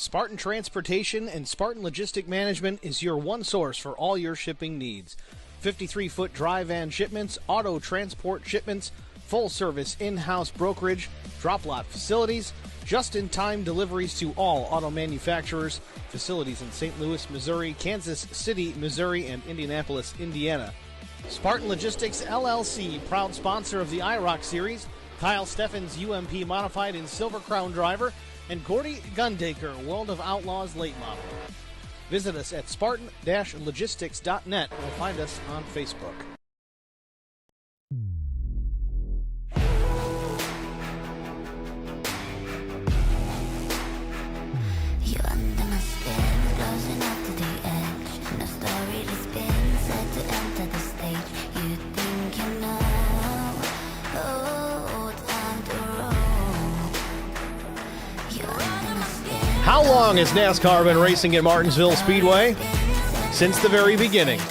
Spartan Transportation and Spartan Logistic Management is your one source for all your shipping needs. 53-foot dry van shipments, auto transport shipments, full-service in-house brokerage, drop lot facilities, just-in-time deliveries to all auto manufacturers, facilities in St. Louis, Missouri, Kansas City, Missouri, and Indianapolis, Indiana. Spartan Logistics LLC, proud sponsor of the IROC Series, Kyle Steffens UMP Modified and Silver Crown Driver, and Gordy Gundaker, World of Outlaws Late Model. Visit us at spartan-logistics.net or find us on Facebook. You under my skin, closing up to the edge. No story to spin, set to enter the stage. You think you know, oh, time to roll. You under my skin. How long has NASCAR been racing at Martinsville Speedway? Since the very beginning.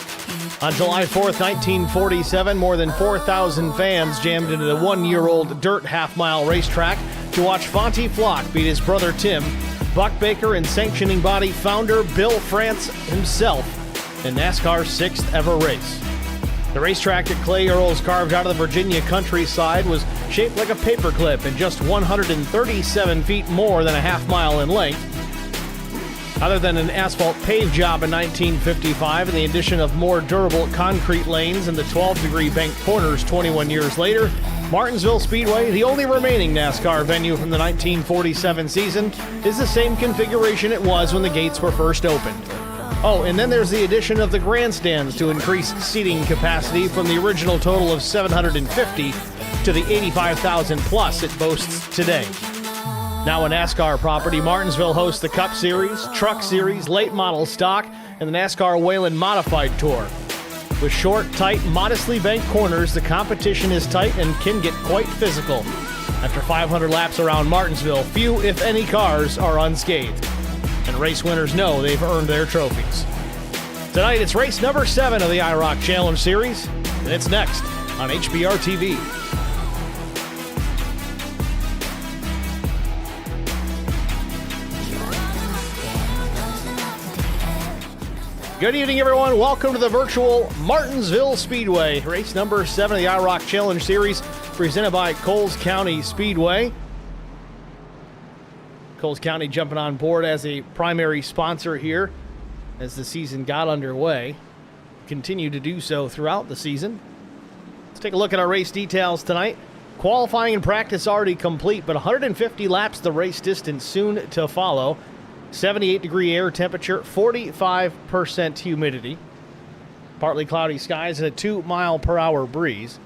On July 4th, 1947, more than 4,000 fans jammed into the one-year-old dirt half-mile racetrack to watch Fonty Flock beat his brother Tim, Buck Baker, and sanctioning body founder Bill France himself in NASCAR's sixth ever race. The racetrack that Clay Earls carved out of the Virginia countryside was shaped like a paperclip and just 137 feet more than a half mile in length. Other than an asphalt pave job in 1955 and the addition of more durable concrete lanes and the 12-degree banked corners 21 years later, Martinsville Speedway, the only remaining NASCAR venue from the 1947 season, is the same configuration it was when the gates were first opened. Oh, and then there's the addition of the grandstands to increase seating capacity from the original total of 750 to the 85,000 plus it boasts today. Now a NASCAR property, Martinsville hosts the Cup Series, Truck Series, Late Model Stock, and the NASCAR Whelen Modified Tour. With short, tight, modestly banked corners, the competition is tight and can get quite physical. After 500 laps around Martinsville, few, if any, cars are unscathed. And race winners know they've earned their trophies. Tonight, it's race number 7 of the IROC Challenge Series, and it's next on HBR TV. Good evening, everyone. Welcome to the virtual Martinsville Speedway, race number 7 of the IROC Challenge Series, presented by Coles County Speedway. Coles County jumping on board as a primary sponsor here as the season got underway. Continue to do so throughout the season. Let's take a look at our race details tonight. Qualifying and practice already complete, but 150 laps the race distance soon to follow. 78-degree air temperature, 45% humidity. Partly cloudy skies and a 2-mile-per-hour breeze.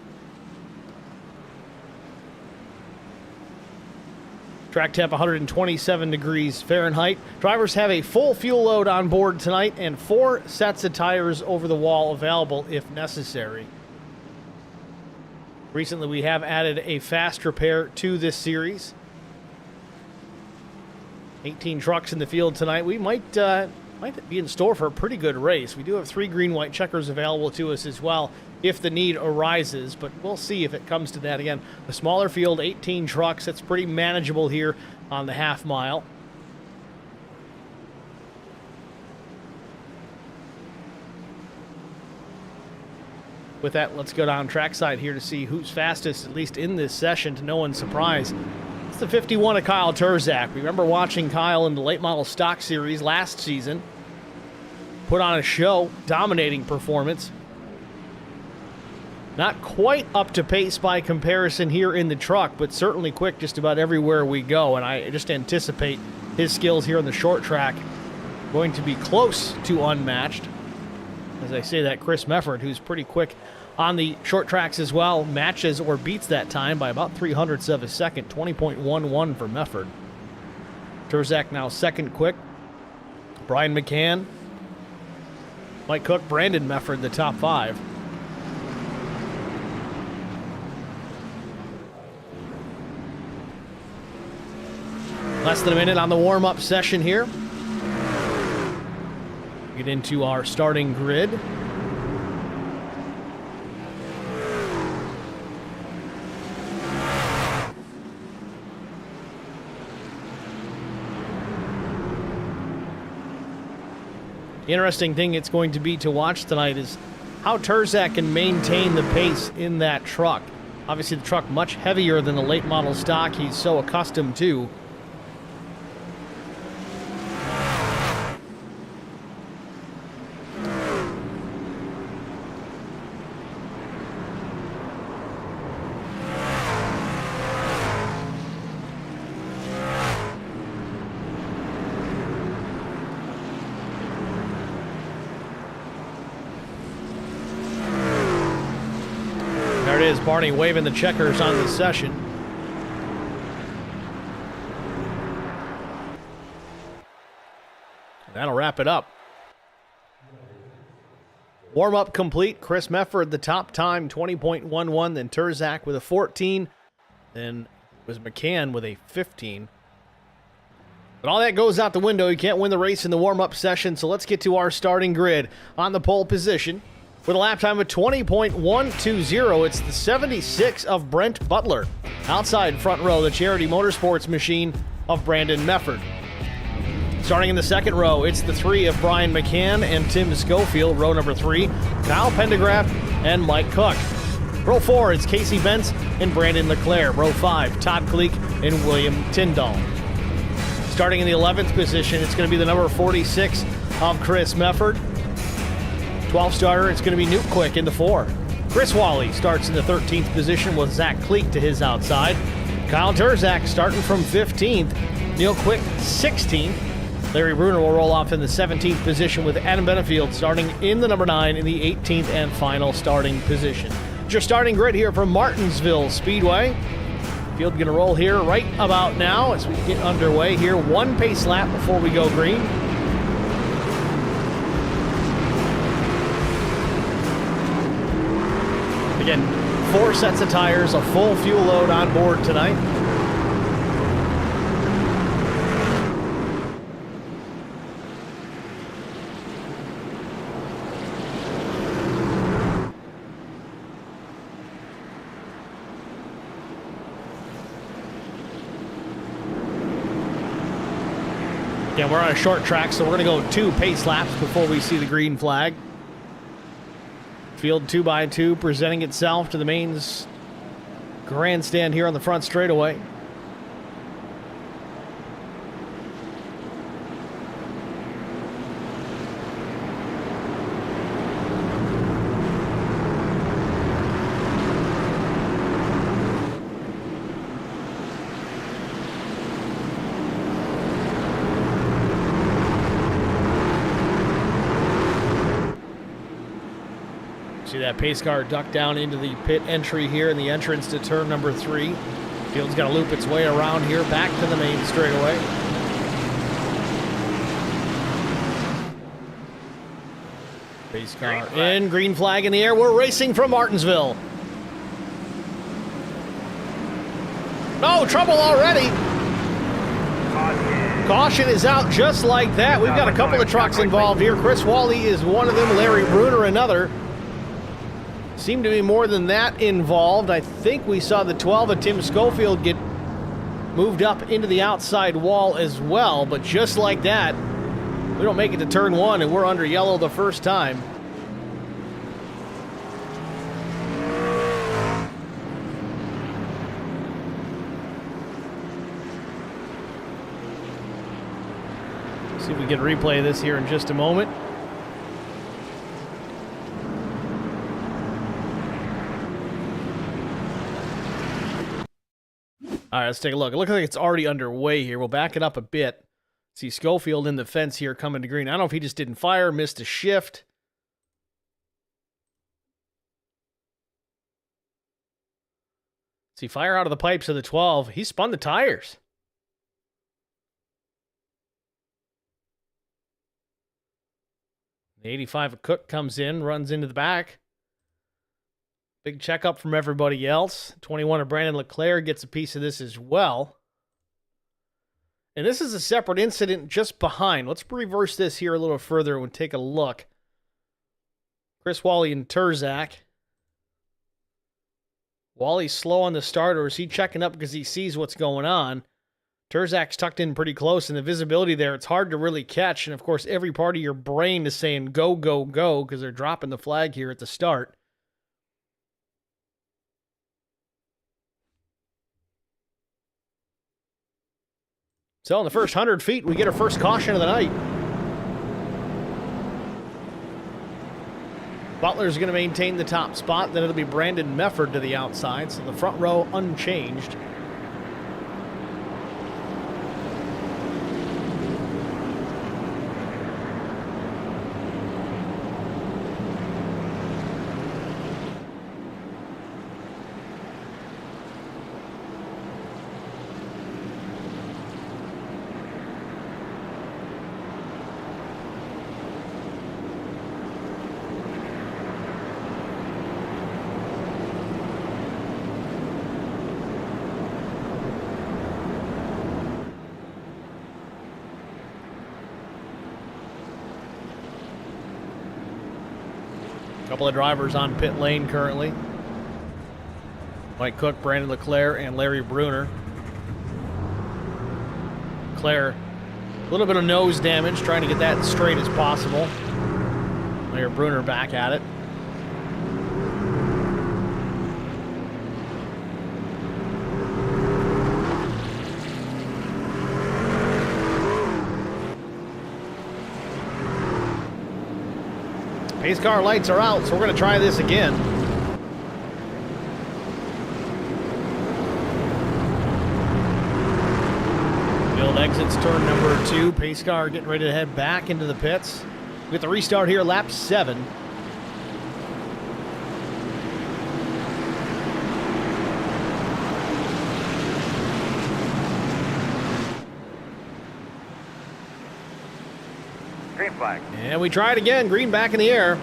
Track temp 127 degrees Fahrenheit. Drivers have a full fuel load on board tonight and 4 sets of tires over the wall available if necessary. Recently, we have added a fast repair to this series. 18 trucks in the field tonight. We might be in store for a pretty good race. We do have 3 green-white checkers available to us as well if the need arises, but we'll see if it comes to that. Again, a smaller field, 18 trucks. That's pretty manageable here on the half mile. With that, let's go down trackside here to see who's fastest, at least in this session, to no one's surprise. It's the 51 of Kyle Turzak. Remember watching Kyle in the Late Model Stock Series last season. Put on a show, dominating performance. Not quite up to pace by comparison here in the truck, but certainly quick just about everywhere we go. And I just anticipate his skills here on the short track going to be close to unmatched. As I say that, Chris Mefford, who's pretty quick on the short tracks as well, matches or beats that time by about 0.03 of a second, 20.11 for Mefford. Turzak now second quick. Brian McCann, Mike Cook, Brandon Mefford, the top 5. Less than a minute on the warm-up session here. Get into our starting grid. The interesting thing it's going to be to watch tonight is how Turzak can maintain the pace in that truck. Obviously, the truck much heavier than the late model stock he's so accustomed to. There it is, Barney waving the checkers on the session. That'll wrap it up. Warm-up complete. Chris Mefford, the top time, 20.11. Then Turzak with a 14. Then it was McCann with a 15. But all that goes out the window. You can't win the race in the warm-up session, so let's get to our starting grid. On the pole position, with a lap time of 20.120, it's the 76 of Brent Butler. Outside front row, the Charity Motorsports machine of Brandon Mefford. Starting in the second row, it's the 3 of Brian McCann and Tim Schofield. Row number 3, Kyle Pendergraft and Mike Cook. Row 4, it's Casey Bentz and Brandon Leclerc. Row 5, Todd Kleek and William Tyndall. Starting in the 11th position, it's going to be the number 46 of Chris Mefford. 12th starter, it's going to be Newt Quick in the 4. Chris Wally starts in the 13th position with Zach Kleek to his outside. Kyle Turzak starting from 15th. Neil Quick 16th. Larry Bruner will roll off in the 17th position with Adam Benefield starting in the number 9 in the 18th and final starting position. It's your starting grid here from Martinsville Speedway. Field going to roll here right about now as we get underway here. One pace lap before we go green. Again, 4 sets of tires, a full fuel load on board tonight. Yeah, we're on a short track, so we're going to go 2 pace laps before we see the green flag. Field 2x2 presenting itself to the mains grandstand here on the front straightaway. See that pace car duck down into the pit entry here in the entrance to turn number 3. Field's got to loop its way around here back to the main straightaway. Pace car in, green flag in the air. We're racing from Martinsville. No, trouble already. Caution is out just like that. We've got a couple of trucks involved here. Chris Wally is one of them, Larry Bruner another. Seemed to be more than that involved. I think we saw the 12 of Tim Schofield get moved up into the outside wall as well, but just like that, we don't make it to turn 1 and we're under yellow the first time. See if we can replay this here in just a moment. All right, let's take a look. It looks like it's already underway here. We'll back it up a bit. See Schofield in the fence here coming to green. I don't know if he just didn't fire, missed a shift. See fire out of the pipes of the 12. He spun the tires. The 85 of Cook comes in, runs into the back. Big checkup from everybody else. 21 of Brandon Leclerc gets a piece of this as well. And this is a separate incident just behind. Let's reverse this here a little further and take a look. Chris Wally and Turzak. Wally's slow on the start, or is he checking up because he sees what's going on? Terzak's tucked in pretty close, and the visibility there, it's hard to really catch. And, of course, every part of your brain is saying go, go, go, because they're dropping the flag here at the start. So in the first 100 feet, we get our first caution of the night. Butler's going to maintain the top spot. Then it'll be Brandon Mefford to the outside. So the front row unchanged. Couple of drivers on pit lane currently. Mike Cook, Brandon LeClaire, and Larry Bruner. LeClaire, a little bit of nose damage, trying to get that as straight as possible. Larry Bruner back at it. Pace car lights are out, so we're going to try this again. Field exits turn number 2. Pace car getting ready to head back into the pits. We get the restart here, lap 7. Green flag. And we try it again. Green back in the air.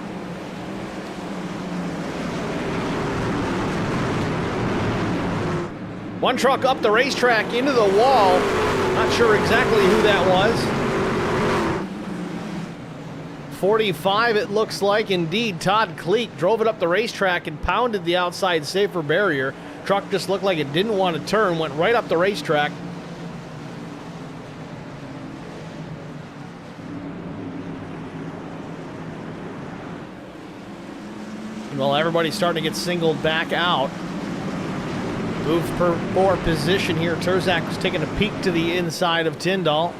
One truck up the racetrack into the wall. Not sure exactly who that was. 45 it looks like. Indeed, Todd Cleek drove it up the racetrack and pounded the outside safer barrier. Truck just looked like it didn't want to turn. Went right up the racetrack. Well, everybody's starting to get singled back out. Move for position here. Terzak was taking a peek to the inside of Tyndall.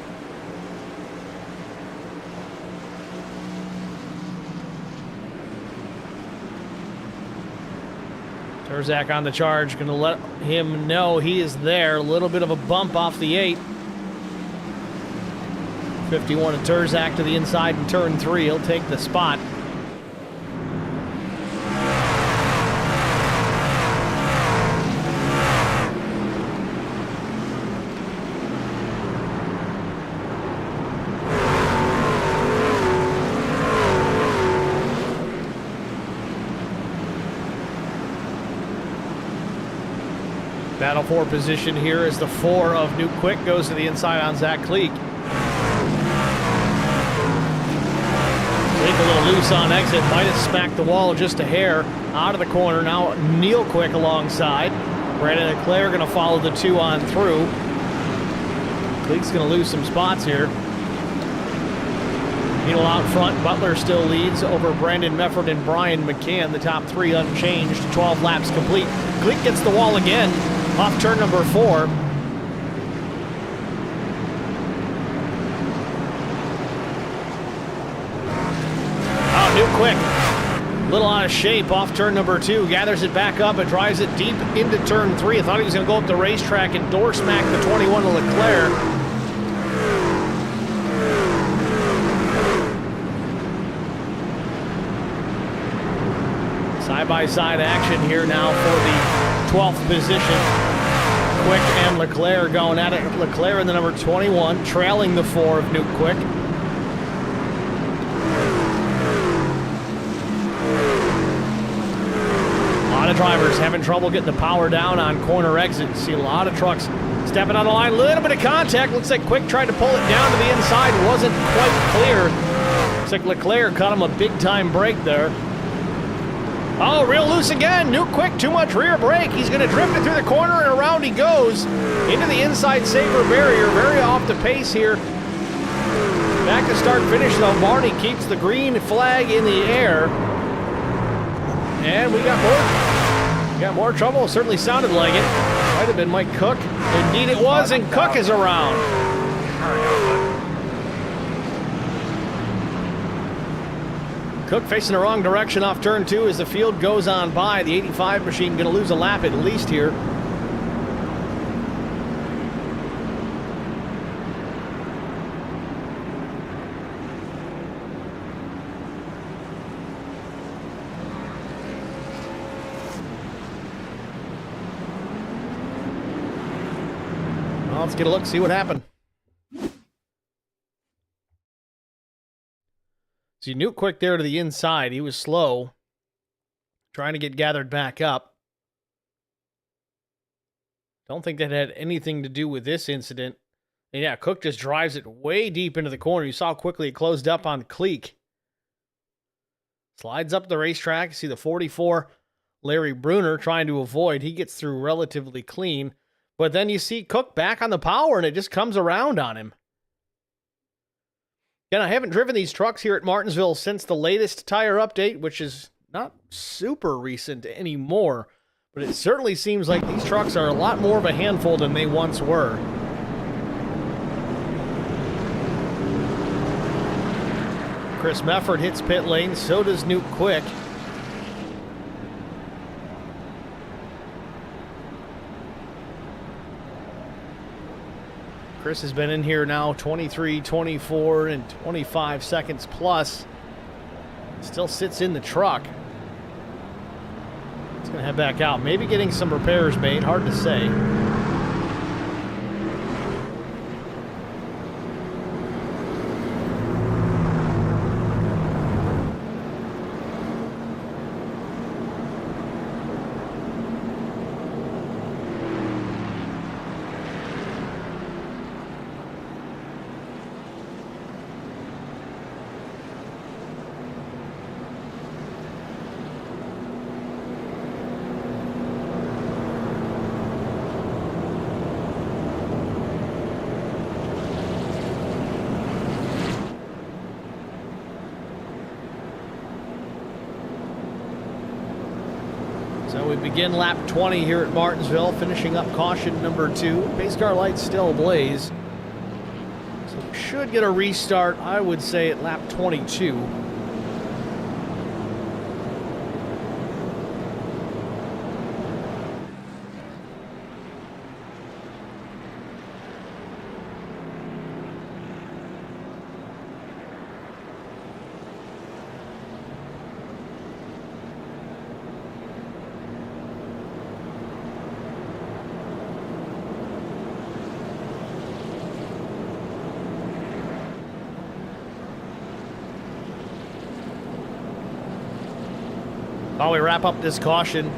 Terzak on the charge, going to let him know he is there. A little bit of a bump off the 8. 51 of Terzak to the inside in turn 3. He'll take the spot. Battle for position here as the 4 of New Quick goes to the inside on Zach Cleek. Cleek a little loose on exit, might have smacked the wall just a hair out of the corner. Now Neil Quick alongside. Brandon LeClaire going to follow the 2 on through. Cleek's going to lose some spots here. Needle out front, Butler still leads over Brandon Mefford and Brian McCann. The top 3 unchanged, 12 laps complete. Cleek gets the wall again. Off turn number 4. Oh, New Quick. Little out of shape off turn number 2. Gathers it back up and drives it deep into turn 3. I thought he was going to go up the racetrack and door smack the 21 of Leclerc. Side-by-side action here now for the 12th position. Quick and Leclerc going at it. Leclerc in the number 21, trailing the 4 of New Quick. A lot of drivers having trouble getting the power down on corner exits. See a lot of trucks stepping on the line. A little bit of contact. Looks like Quick tried to pull it down to the inside. Wasn't quite clear. Looks like Leclerc caught him a big-time break there. Oh, real loose again. New quick, too much rear brake. He's going to drift it through the corner, and around he goes into the inside safer barrier. Very off the pace here. Back to start finish, though. Barney keeps the green flag in the air. And we got more trouble. It certainly sounded like it. Might have been Mike Cook. Indeed it was, and Cook is around. Cook facing the wrong direction off turn 2 as the field goes on by. The 85 machine going to lose a lap at least here. Well, let's get a look, see what happened. See, Newt quick there to the inside. He was slow, trying to get gathered back up. Don't think that had anything to do with this incident. And yeah, Cook just drives it way deep into the corner. You saw how quickly it closed up on Cleek. Slides up the racetrack. See the 44, Larry Bruner, trying to avoid. He gets through relatively clean. But then you see Cook back on the power, and it just comes around on him. Again, I haven't driven these trucks here at Martinsville since the latest tire update, which is not super recent anymore, but it certainly seems like these trucks are a lot more of a handful than they once were. Chris Mefford hits pit lane, so does Newt Quick. Chris has been in here now 23, 24, and 25 seconds plus. Still sits in the truck. It's going to head back out. Maybe getting some repairs made. Hard to say. So we begin lap 20 here at Martinsville, finishing up caution number 2. Pace car lights still ablaze. So we should get a restart, I would say, at lap 22. While we wrap up this caution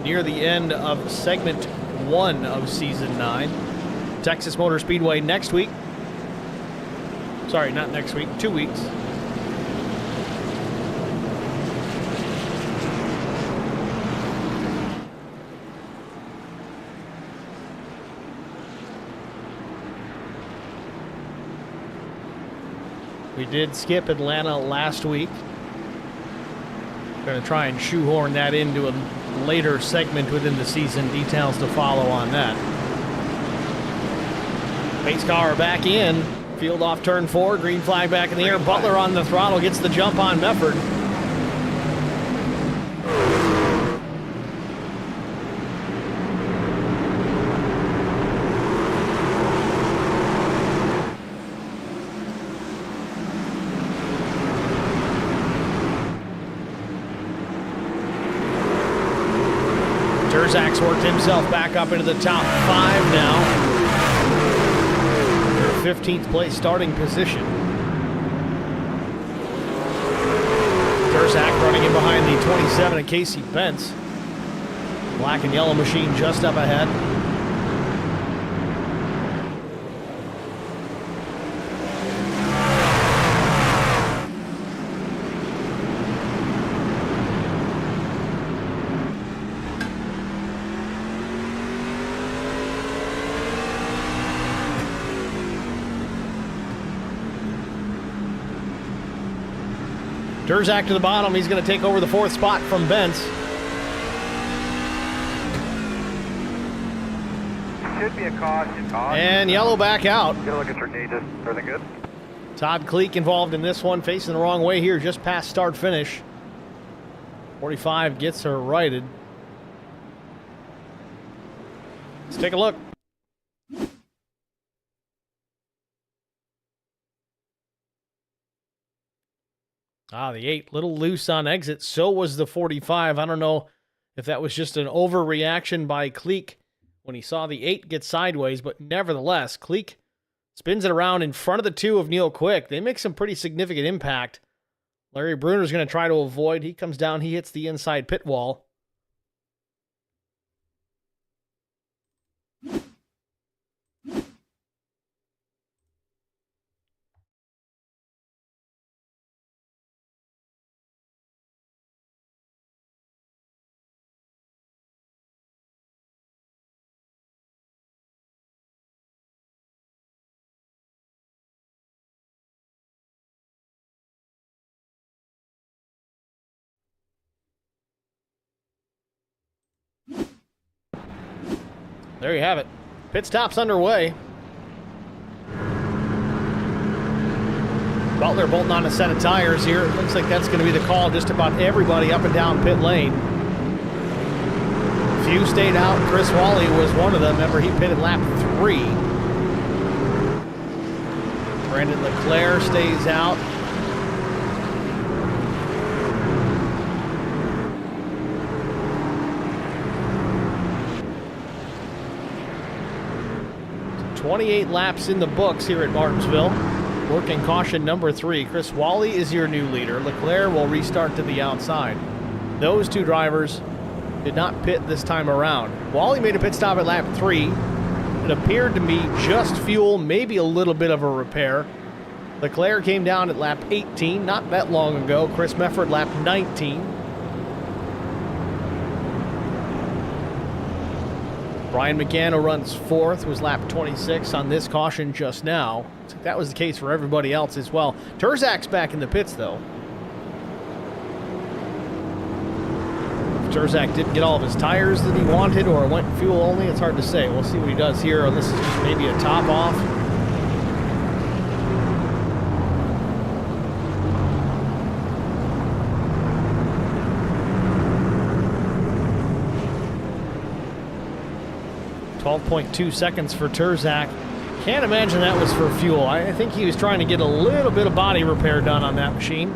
near the end of segment 1 of season 9. Texas Motor Speedway next week. Sorry, not next week, 2 weeks. We did skip Atlanta last week. Going to try and shoehorn that into a later segment within the season. Details to follow on that. Pace car back in. Field off turn 4. Green flag back in the air. Butler on the throttle. Gets the jump on Mefford. Terzak's worked himself back up into the top 5 now. Their 15th place starting position. Terzak running in behind the 27 of Casey Bentz. Black and yellow machine just up ahead. Terzak to the bottom. He's going to take over the 4th spot from Bentz. Should be a caution. And yellow back out. Get a look at your gauges. Everything good? Todd Kleek involved in this one, facing the wrong way here, just past start finish. 45 gets her righted. Let's take a look. The 8, little loose on exit. So was the 45. I don't know if that was just an overreaction by Kleek when he saw the 8 get sideways, but nevertheless, Kleek spins it around in front of the 2 of Neil Quick. They make some pretty significant impact. Larry Bruner's going to try to avoid. He comes down. He hits the inside pit wall. There you have it. Pit stop's underway. Butler bolting on a set of tires here. It looks like that's going to be the call just about everybody up and down pit lane. Few stayed out. Chris Wally was one of them. Remember, he pitted lap 3. Brandon Leclerc stays out. So 28 laps in the books here at Martinsville. Working caution number 3. Chris Wally is your new leader. Leclerc will restart to the outside. Those two drivers did not pit this time around. Wally made a pit stop at lap 3. It appeared to me just fuel, maybe a little bit of a repair. Leclerc came down at lap 18, not that long ago. Chris Mefford lap 19. Brian McCann, who runs 4th, was lap 26 on this caution just now. So that was the case for everybody else as well. Terzak's back in the pits, though. If Terzak didn't get all of his tires that he wanted or went fuel only, it's hard to say. We'll see what he does here. This is just maybe a top off. .2 seconds for Terzak. Can't imagine that was for fuel. I think he was trying to get a little bit of body repair done on that machine.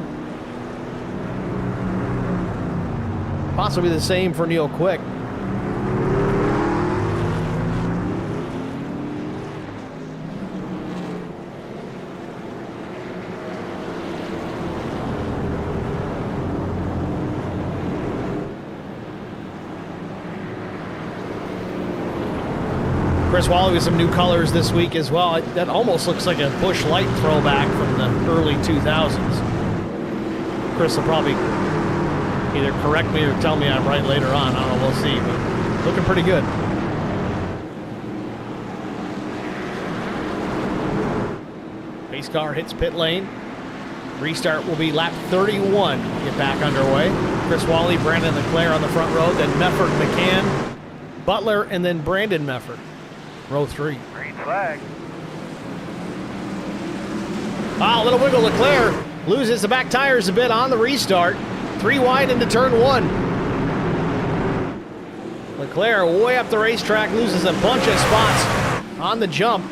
Possibly the same for Neil Quick. Chris Wally with some new colors this week as well. That almost looks like a Busch Light throwback from the early 2000s. Chris will probably either correct me or tell me I'm right later on. I don't know, we'll see, but looking pretty good. Pace car hits pit lane. Restart will be lap 31. Get back underway. Chris Wally, Brandon Leclerc on the front row, then Mefford, McCann, Butler, and then Brandon Mefford. Row 3. Green flag. A little wiggle. Leclerc loses the back tires a bit on the restart. 3 wide into turn 1. Leclerc way up the racetrack, loses a bunch of spots on the jump.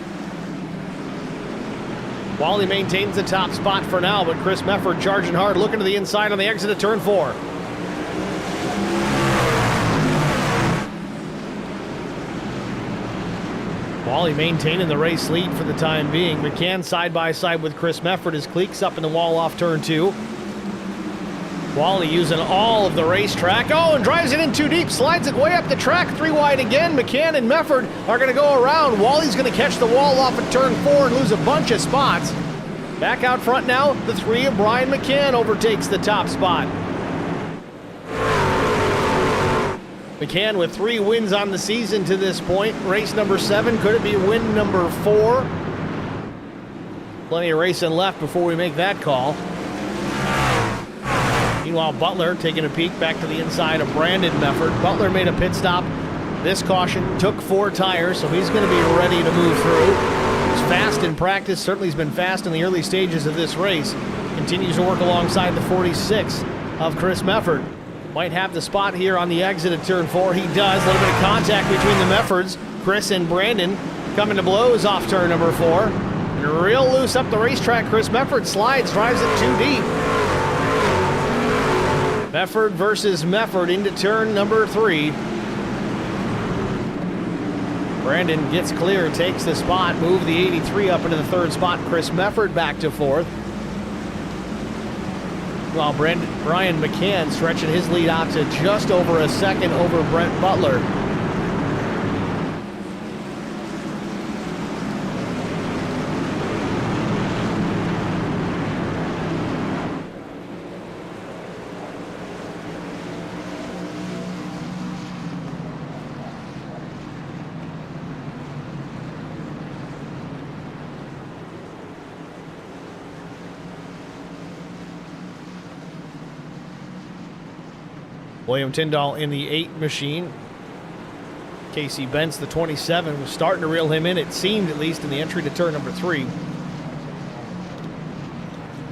Wally maintains the top spot for now, but Chris Mefford charging hard, looking to the inside on the exit of turn 4. Wally maintaining the race lead for the time being. McCann side by side with Chris Mefford as Kleek's up in the wall off turn 2. Wally using all of the racetrack. Oh, and drives it in too deep. Slides it way up the track. 3 wide again. McCann and Mefford are going to go around. Wally's going to catch the wall off at turn 4 and lose a bunch of spots. Back out front now, the 3 of Brian McCann overtakes the top spot. McCann with 3 wins on the season to this point. Race number 7, could it be win number 4? Plenty of racing left before we make that call. Meanwhile, Butler taking a peek back to the inside of Brandon Mefford. Butler made a pit stop this caution, took 4 tires, so he's going to be ready to move through. He's fast in practice, certainly he's been fast in the early stages of this race. Continues to work alongside the 46 of Chris Mefford. Might have the spot here on the exit at turn 4. He does. A little bit of contact between the Meffords. Chris and Brandon coming to blows off turn number 4. And real loose up the racetrack. Chris Mefford slides, drives it too deep. Mefford versus Mefford into turn number 3. Brandon gets clear, takes the spot, move the 83 up into the 3rd spot. Chris Mefford back to 4th. While Brian McCann stretching his lead out to just over a second over Brent Butler. William Tyndall in the 8 machine. Casey Bentz, the 27, was starting to reel him in, it seemed, at least in the entry to turn number 3.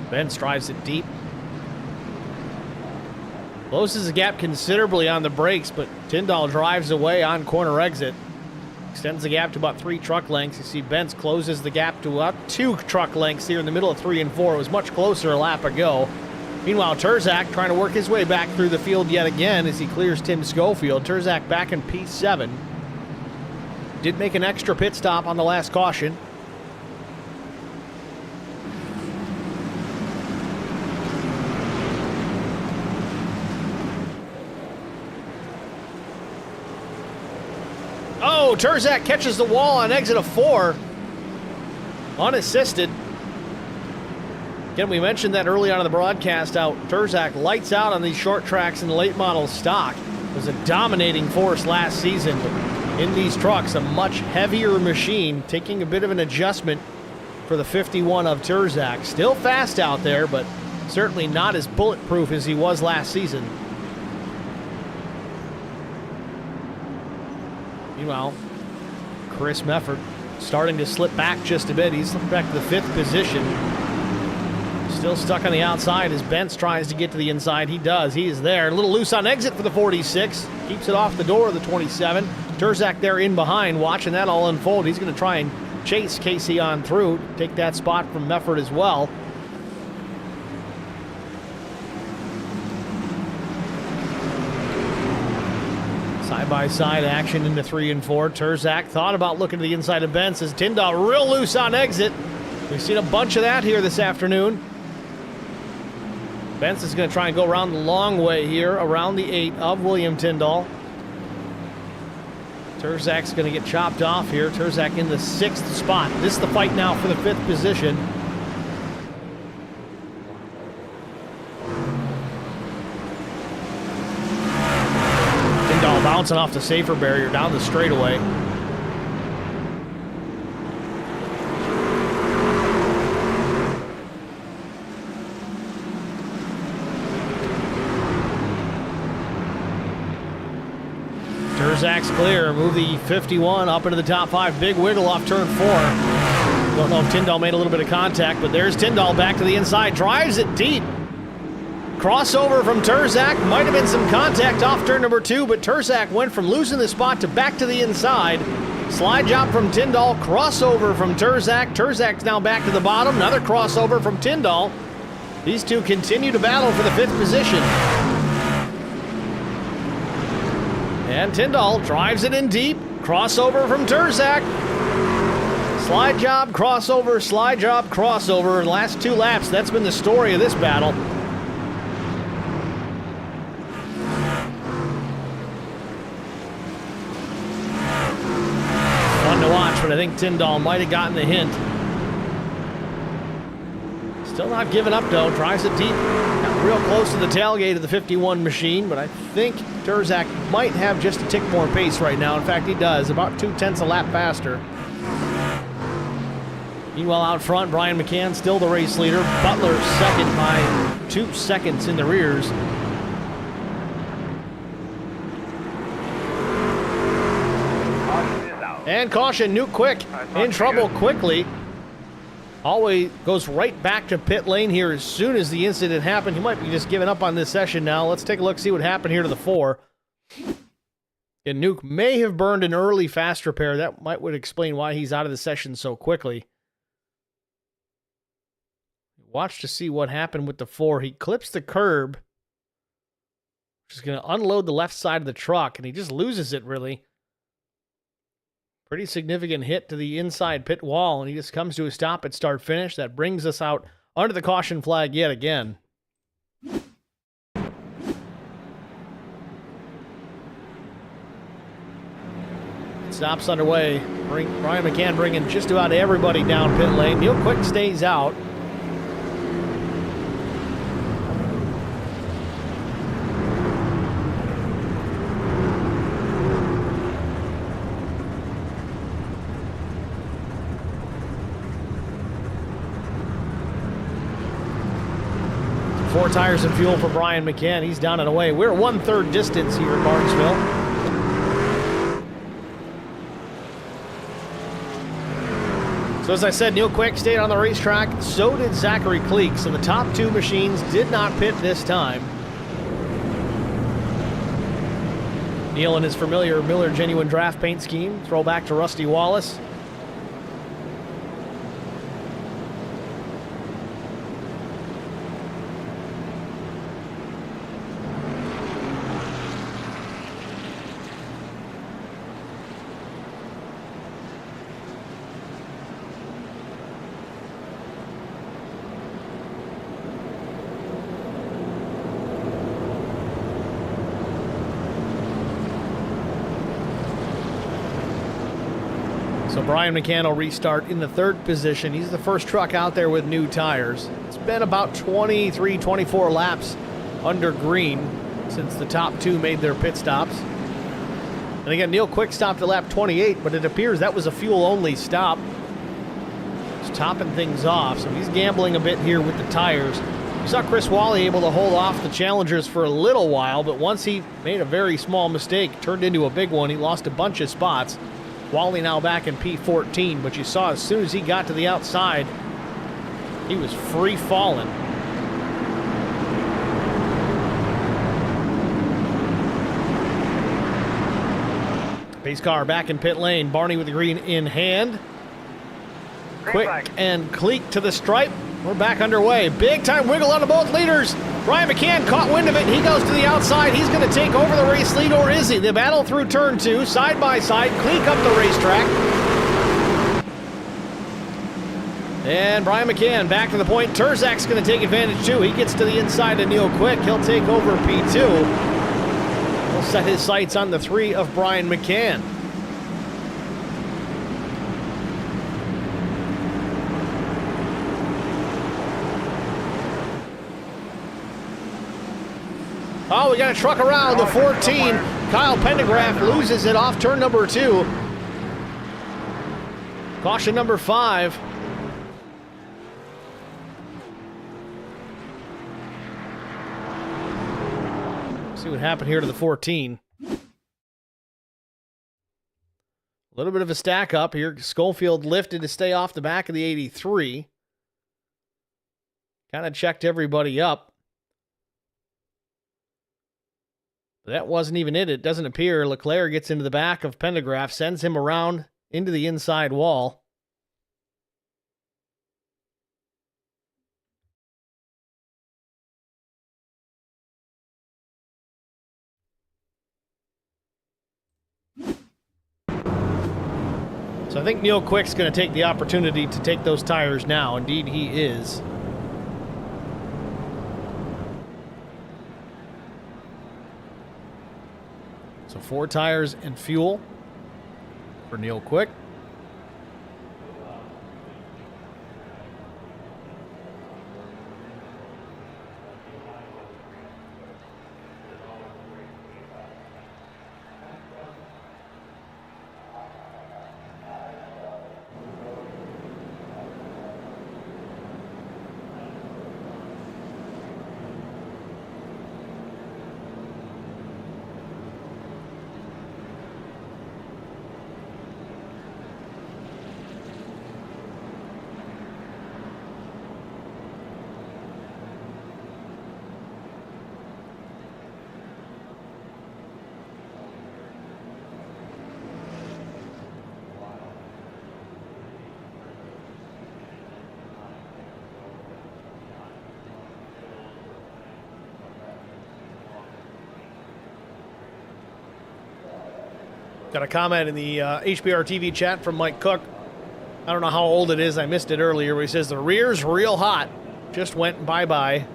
Bentz drives it deep. Closes the gap considerably on the brakes, but Tyndall drives away on corner exit. Extends the gap to about 3 truck lengths. You see Bentz closes the gap to about 2 truck lengths here in the middle of 3 and 4. It was much closer a lap ago. Meanwhile, Terzak trying to work his way back through the field yet again as he clears Tim Schofield. Terzak back in P7. Did make an extra pit stop on the last caution. Oh, Terzak catches the wall on exit of 4. Unassisted. Again, we mentioned that early on in the broadcast how Terzak lights out on these short tracks in the late model stock. It was a dominating force last season, but in these trucks, a much heavier machine, taking a bit of an adjustment for the 51 of Terzak. Still fast out there, but certainly not as bulletproof as he was last season. Meanwhile, Chris Mefford starting to slip back just a bit. He's slipped back to the 5th position. Still stuck on the outside as Bentz tries to get to the inside. He does. He is there. A little loose on exit for the 46. Keeps it off the door of the 27. Terzak there in behind, watching that all unfold. He's going to try and chase Casey on through. Take that spot from Mefford as well. Side-by-side action into 3 and 4. Terzak thought about looking to the inside of Bentz as Tyndall real loose on exit. We've seen a bunch of that here this afternoon. Bentz is going to try and go around the long way here, around the 8 of William Tyndall. Terzak's going to get chopped off here. Terzak in the 6th spot. This is the fight now for the 5th position. Tyndall bouncing off the safer barrier down the straightaway. Terzak's clear. Move the 51 up into the top 5. Big wiggle off turn 4. Don't know if Tyndall made a little bit of contact, but there's Tyndall back to the inside. Drives it deep. Crossover from Terzak. Might have been some contact off turn number 2, but Terzak went from losing the spot to back to the inside. Slide job from Tyndall. Crossover from Terzak. Terzak's now back to the bottom. Another crossover from Tyndall. These two continue to battle for the 5th position. And Tyndall drives it in deep. Crossover from Terzak. Slide job, crossover, slide job, crossover. Last 2 laps, that's been the story of this battle. Fun to watch, but I think Tyndall might have gotten the hint. Still not giving up, though. Drives it deep. Got real close to the tailgate of the 51 machine, but I think Terzak might have just a tick more pace right now. In fact, he does. About 0.2 a lap faster. Meanwhile, out front, Brian McCann still the race leader. Butler second by 2 seconds in the rears. And caution, Nuke Quick in trouble quickly. Always goes right back to pit lane here as soon as the incident happened. He might be just giving up on this session now. Let's take a look, see what happened here to the 4. And Nuke may have burned an early fast repair. That would explain why he's out of the session so quickly. Watch to see what happened with the 4. He clips the curb, which is going to unload the left side of the truck, and he just loses it, really. Pretty significant hit to the inside pit wall, and he just comes to a stop at start-finish. That brings us out under the caution flag yet again. Stops underway. Brian McCann bringing just about everybody down pit lane. Neil Quick stays out. Four tires and fuel for Brian McCann. He's down and away. We're 1/3 distance here in Martinsville. So as I said, Neil Quick stayed on the racetrack. So did Zachary Cleek. So the top 2 machines did not pit this time. Neil and his familiar Miller Genuine Draft paint scheme. Throwback to Rusty Wallace. So Brian McCann will restart in the 3rd position. He's the first truck out there with new tires. It's been about 23, 24 laps under green since the top 2 made their pit stops. And again, Neil Quick stopped at lap 28, but it appears that was a fuel-only stop. He's topping things off, so he's gambling a bit here with the tires. We saw Chris Wally able to hold off the Challengers for a little while, but once he made a very small mistake, turned into a big one, he lost a bunch of spots. Wally now back in P14, but you saw as soon as he got to the outside, he was free falling. Pace car back in pit lane. Barney with the green in hand. Quick and Cleek to the stripe. We're back underway. Big time wiggle out of both leaders. Brian McCann caught wind of it. He goes to the outside. He's going to take over the race lead, or is he? The battle through turn 2, side by side. Cleek up the racetrack. And Brian McCann back to the point. Terzak's going to take advantage too. He gets to the inside of Neil Quick. He'll take over P2. He'll set his sights on the 3 of Brian McCann. Oh, we got a truck around the 14. Kyle Pendergraft loses it off turn number 2. Caution number 5. See what happened here to the 14. A little bit of a stack up here. Schofield lifted to stay off the back of the 83. Kind of checked everybody up. That wasn't even it. It doesn't appear. Leclerc gets into the back of Pendergraft, sends him around into the inside wall. So I think Neil Quick's going to take the opportunity to take those tires now. Indeed, he is. So 4 tires and fuel for Neil Quick. Got a comment in the HBR TV chat from Mike Cook. I don't know how old it is. I missed it earlier where he says the rear's real hot. Just went bye-bye.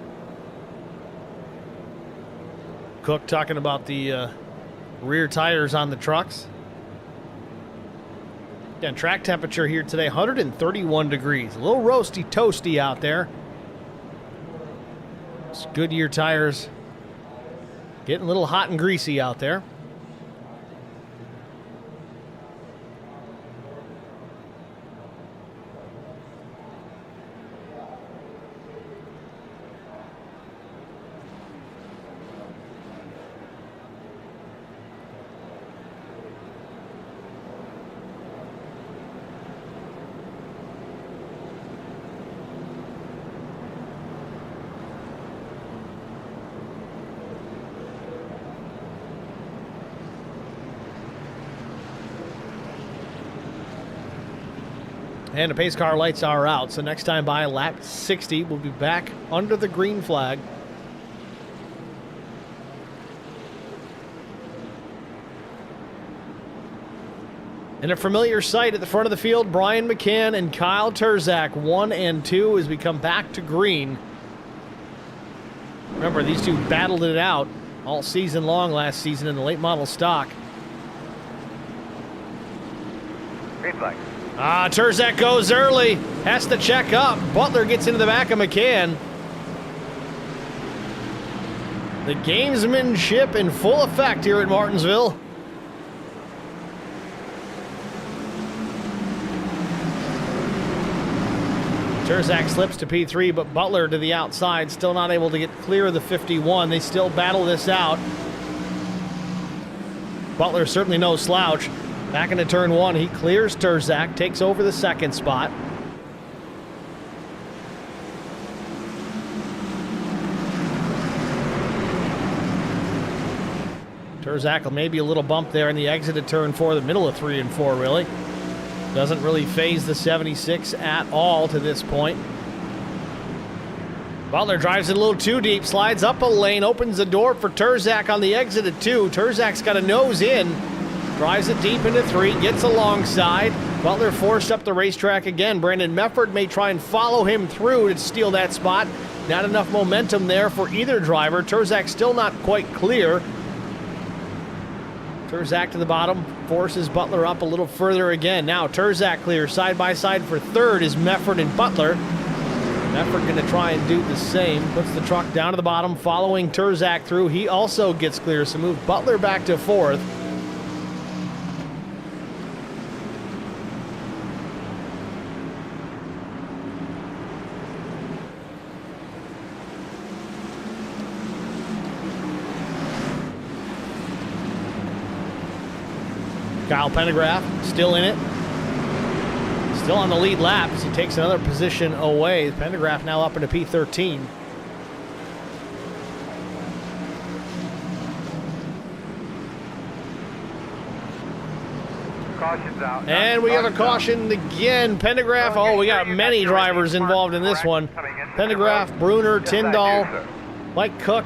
Cook talking about the rear tires on the trucks. Again, track temperature here today, 131 degrees. A little roasty toasty out there. It's Goodyear tires getting a little hot and greasy out there. And the pace car lights are out, so next time by lap 60, we'll be back under the green flag. In a familiar sight at the front of the field, Brian McCann and Kyle Terzak, 1 and 2, as we come back to green. Remember, these two battled it out all season long last season in the late model stock. Green flag. Terzak goes early, has to check up. Butler gets into the back of McCann. The gamesmanship in full effect here at Martinsville. Terzak slips to P3, but Butler to the outside, still not able to get clear of the 51. They still battle this out. Butler certainly no slouch. Back into turn one, he clears Terzak, takes over the second spot. Terzak maybe a little bump there in the exit of turn four, the middle of 3 and 4 really. Doesn't really phase the 76 at all to this point. Butler drives it a little too deep, slides up a lane, opens the door for Terzak on the exit of 2. Terzak's got a nose in. Drives it deep into 3, gets alongside. Butler forced up the racetrack again. Brandon Mefford may try and follow him through to steal that spot. Not enough momentum there for either driver. Terzak still not quite clear. Terzak to the bottom, forces Butler up a little further again. Now Terzak clear side by side for third is Mefford and Butler. Mefford going to try and do the same. Puts the truck down to the bottom, following Terzak through. He also gets clear, so move Butler back to fourth. Kyle Pendergraft still in it. Still on the lead lap as he takes another position away. Pendergraft now up into P13. Caution's out. And we have a caution again. Pendergraft, oh, we got many drivers involved in this one. Pendergraft, Bruner, Tyndall, Mike Cook,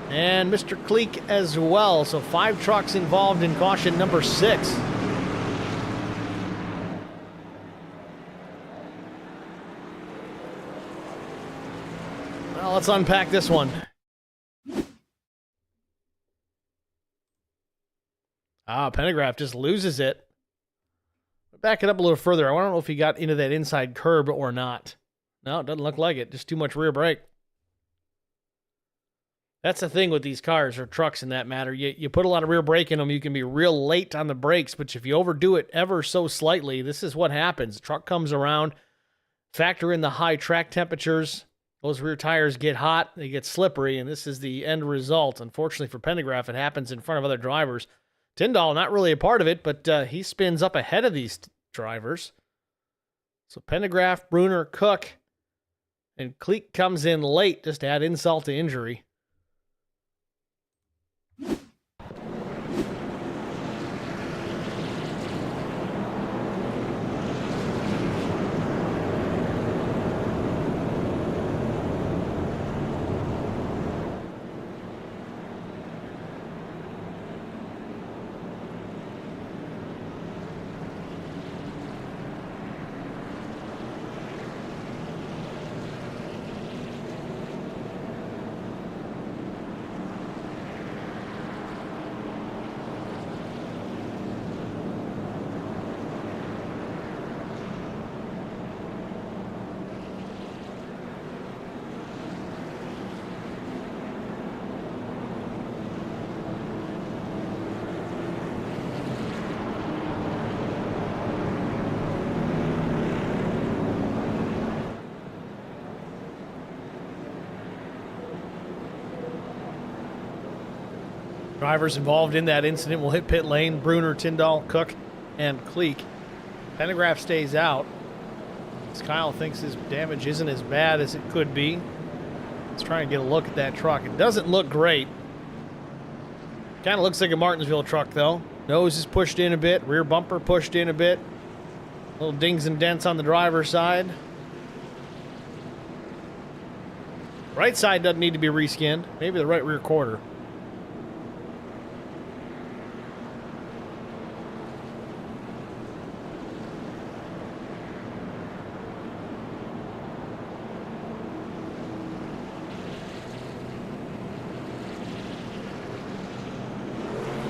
and Mr. Kleek as well. So 5 trucks involved in caution number 6. Well, let's unpack this one. Pendergraft just loses it. Back it up a little further. I don't know if he got into that inside curb or not. No, it doesn't look like it. Just too much rear brake. That's the thing with these cars or trucks in that matter. You put a lot of rear brake in them, you can be real late on the brakes, but if you overdo it ever so slightly, this is what happens. The truck comes around, factor in the high track temperatures, those rear tires get hot, they get slippery, and this is the end result. Unfortunately for Pendergraft, it happens in front of other drivers. Tyndall, not really a part of it, but he spins up ahead of these drivers. So Pendergraft, Bruner, Cook, and Kleek comes in late just to add insult to injury. Drivers involved in that incident will hit pit lane. Bruner, Tyndall, Cook, and Cleek. Pendergraph stays out. As Kyle thinks his damage isn't as bad as it could be. Let's try and get a look at that truck. It doesn't look great. Kind of looks like a Martinsville truck, though. Nose is pushed in a bit. Rear bumper pushed in a bit. Little dings and dents on the driver's side. Right side doesn't need to be reskinned. Maybe the right rear quarter.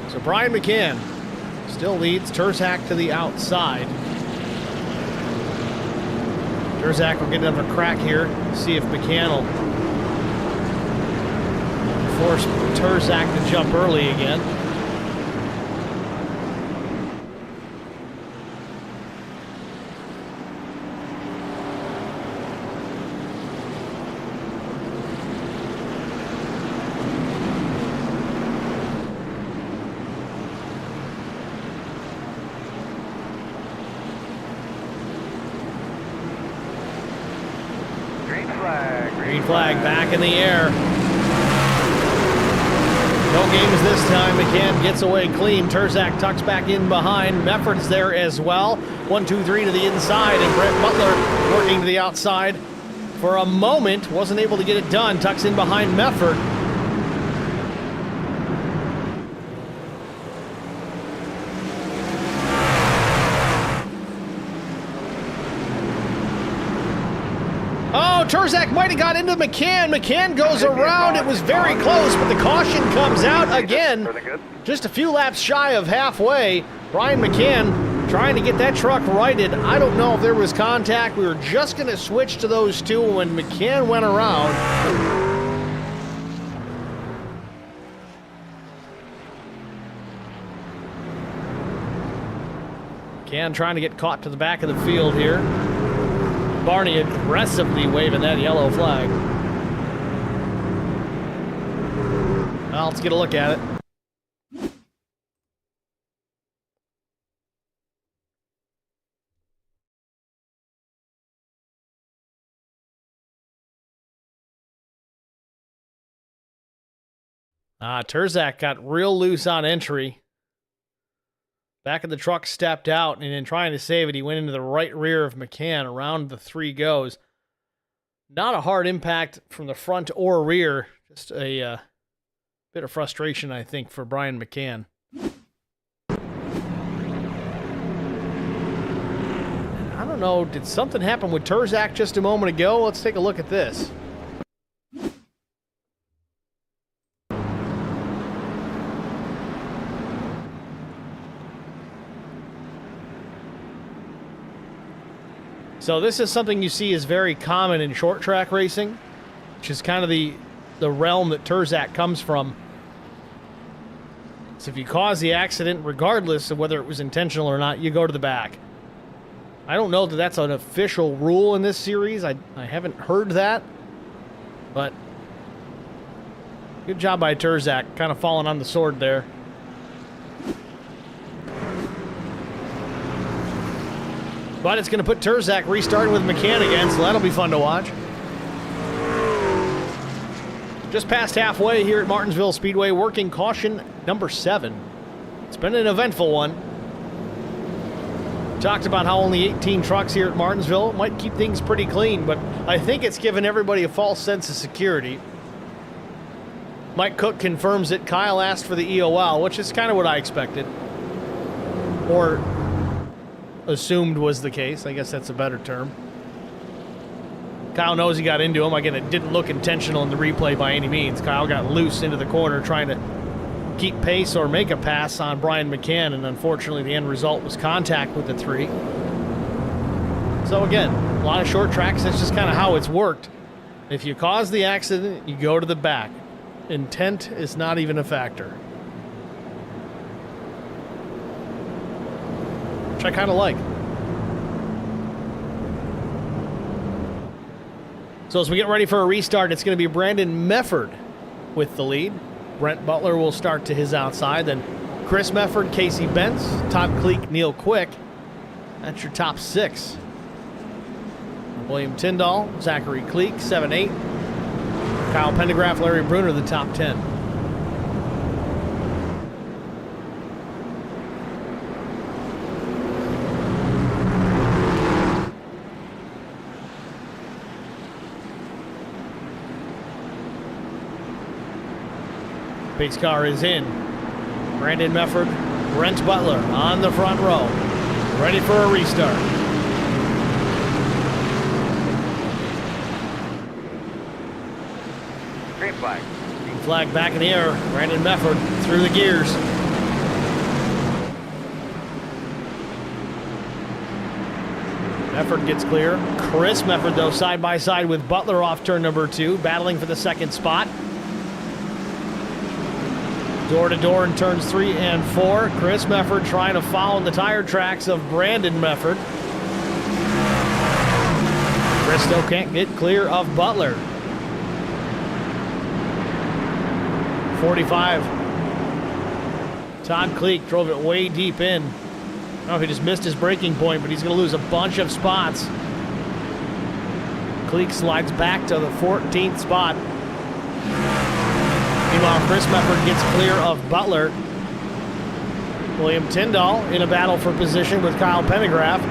So Brian McCann still leads. Terzak to the outside. Terzak will get another crack here. See if McCann will force Terzak to jump early again. Green flag. Green flag back in the air. No games this time. McCann gets away clean. Terzak tucks back in behind. Mefford's there as well. 1, 2, 3 to the inside, and Brett Butler working to the outside for a moment. Wasn't able to get it done. Tucks in behind Mefford. Oh, Terzak might have got into McCann. McCann goes around. It was very close, but the caution comes out again. Just a few laps shy of halfway. Brian McCann trying to get that truck righted. I don't know if there was contact. We were just going to switch to those two when McCann went around. McCann trying to get caught to the back of the field here. Barney aggressively waving that yellow flag. Well, let's get a look at it. Terzak got real loose on entry. Back of the truck stepped out, and in trying to save it, he went into the right rear of McCann around the 3 goes. Not a hard impact from the front or rear. Just a bit of frustration, I think, for Brian McCann. I don't know, did something happen with Terzak just a moment ago? Let's take a look at this. So this is something you see is very common in short track racing, which is kind of the realm that Terzak comes from. So if you cause the accident, regardless of whether it was intentional or not, you go to the back. I don't know that that's an official rule in this series. I haven't heard that, but good job by Terzak, kind of falling on the sword there. But it's going to put Terzak restarting with McCann again, so that'll be fun to watch. Just past halfway here at Martinsville Speedway, working caution number 7. It's been an eventful one. Talked about how only 18 trucks here at Martinsville might keep things pretty clean, but I think it's given everybody a false sense of security. Mike Cook confirms it. Kyle asked for the EOL, which is kind of what I expected. Or assumed was the case. I guess that's a better term. Kyle knows he got into him. Again, it didn't look intentional in the replay by any means. Kyle got loose into the corner trying to keep pace or make a pass on Brian McCann, and unfortunately the end result was contact with the 3. So again, a lot of short tracks, that's just kind of how it's worked. If you cause the accident, you go to the back. Intent is not even a factor. Which I kind of like. So as we get ready for a restart, it's going to be Brandon Mefford with the lead. Brent Butler will start to his outside. Then Chris Mefford, Casey Benz, Todd Kleek, Neil Quick. That's your top 6. William Tyndall, Zachary Kleek, 7-8. Kyle Pendergraft, Larry Bruner, the top 10. Pace car is in. Brandon Mefford, Brent Butler on the front row. Ready for a restart. Green flag. Green flag back in the air. Brandon Mefford through the gears. Mefford gets clear. Chris Mefford, though, side by side with Butler off turn number 2, battling for the second spot. Door to door in turns 3 and 4. Chris Mefford trying to follow in the tire tracks of Brandon Mefford. Chris still can't get clear of Butler. 45. Todd Kleek drove it way deep in. I don't know if he just missed his braking point, but he's going to lose a bunch of spots. Kleek slides back to the 14th spot. Meanwhile, Chris Mefford gets clear of Butler. William Tyndall in a battle for position with Kyle Pendergraft.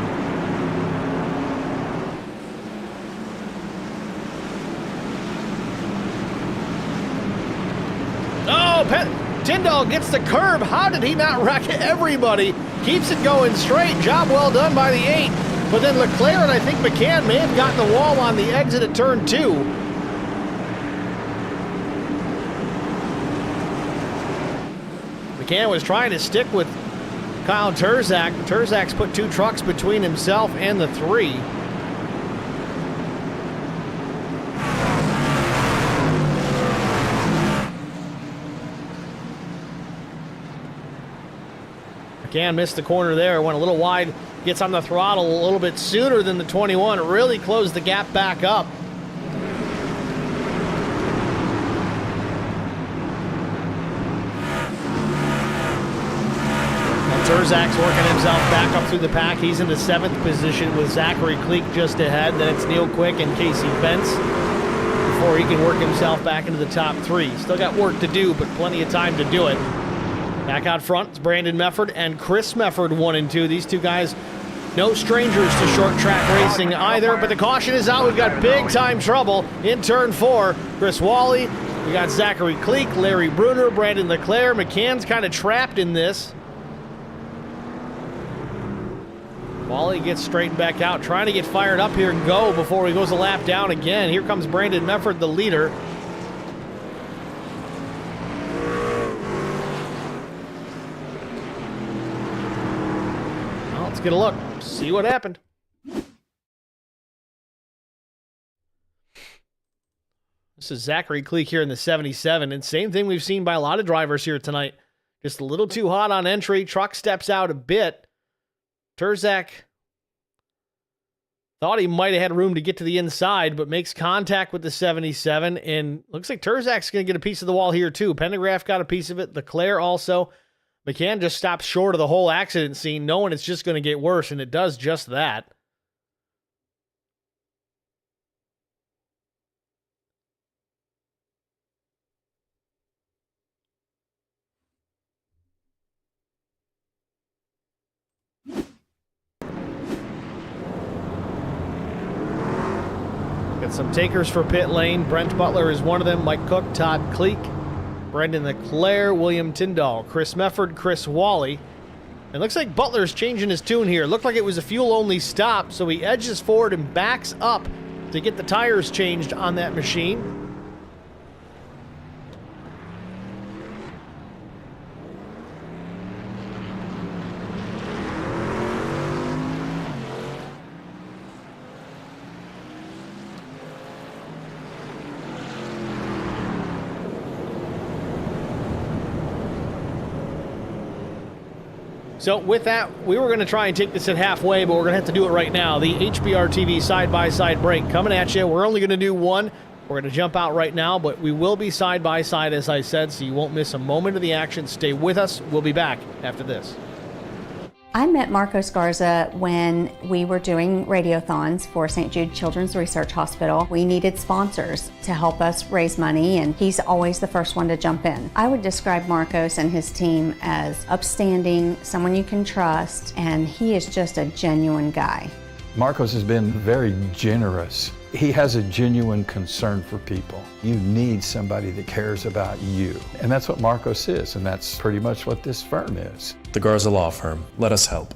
Oh, Tyndall gets the curb. How did he not wreck everybody? Keeps it going straight. Job well done by the 8. But then Leclerc and I think McCann may have gotten the wall on the exit at turn 2. McCann was trying to stick with Kyle Terzak. Terzak's put 2 trucks between himself and the 3. McCann missed the corner there, went a little wide, gets on the throttle a little bit sooner than the 21, really closed the gap back up. Terzak's working himself back up through the pack. He's in the 7th position with Zachary Kleek just ahead. Then it's Neil Quick and Casey Benz before he can work himself back into the top 3. Still got work to do, but plenty of time to do it. Back out front, it's Brandon Mefford and Chris Mefford, 1 and 2. These two guys, no strangers to short track racing either, but the caution is out. We've got big time trouble in turn 4. Chris Wally, we got Zachary Kleek, Larry Bruner, Brandon Leclerc. McCann's kind of trapped in this. Wally gets straightened back out, trying to get fired up here and go before he goes a lap down again. Here comes Brandon Mefford, the leader. Well, let's get a look, see what happened. This is Zachary Kleek here in the 77, and same thing we've seen by a lot of drivers here tonight. Just a little too hot on entry, truck steps out a bit. Terzak thought he might have had room to get to the inside, but makes contact with the 77, and looks like Terzak's going to get a piece of the wall here too. Pendergraft got a piece of it, Leclerc also. McCann just stops short of the whole accident scene, knowing it's just going to get worse, and it does just that. Got some takers for pit lane. Brent Butler is one of them. Mike Cook, Todd Kleek, Brendan Leclerc, William Tyndall, Chris Mefford, Chris Wally. It looks like Butler's changing his tune here. It looked like it was a fuel-only stop, so he edges forward and backs up to get the tires changed on that machine. So with that, we were going to try and take this at halfway, but we're going to have to do it right now. The HBR TV side-by-side break coming at you. We're only going to do one. We're going to jump out right now, but we will be side by side, as I said, so you won't miss a moment of the action. Stay with us. We'll be back after this. I met Marcos Garza when we were doing radiothons for St. Jude Children's Research Hospital. We needed sponsors to help us raise money, and he's always the first one to jump in. I would describe Marcos and his team as upstanding, someone you can trust, and he is just a genuine guy. Marcos has been very generous. He has a genuine concern for people. You need somebody that cares about you. And that's what Marcos is, and that's pretty much what this firm is. The Garza Law Firm. Let us help.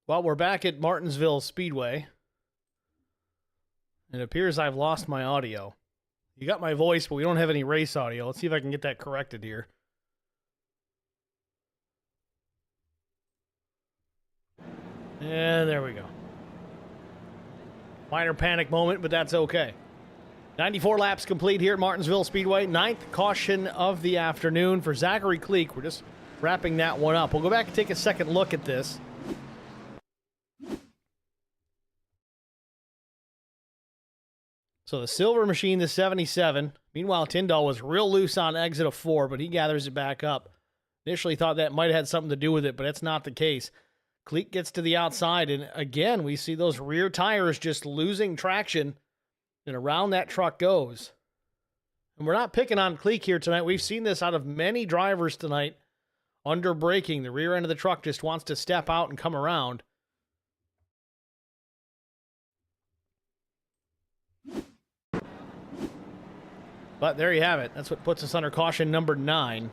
Well, we're back at Martinsville Speedway. It appears I've lost my audio. You got my voice, but we don't have any race audio. Let's see if I can get that corrected here. And there we go. Minor panic moment, but that's okay. 94 laps complete here at Martinsville Speedway. 9th caution of the afternoon for Zachary Cleek. We're just wrapping that one up. We'll go back and take a second look at this. So the silver machine, the 77. Meanwhile, Tyndall was real loose on exit of 4, but he gathers it back up. Initially thought that might have had something to do with it, but that's not the case. Cleek gets to the outside, and again, we see those rear tires just losing traction, and around that truck goes. And we're not picking on Cleek here tonight. We've seen this out of many drivers tonight. Under braking, the rear end of the truck just wants to step out and come around. But there you have it. That's what puts us under caution number 9.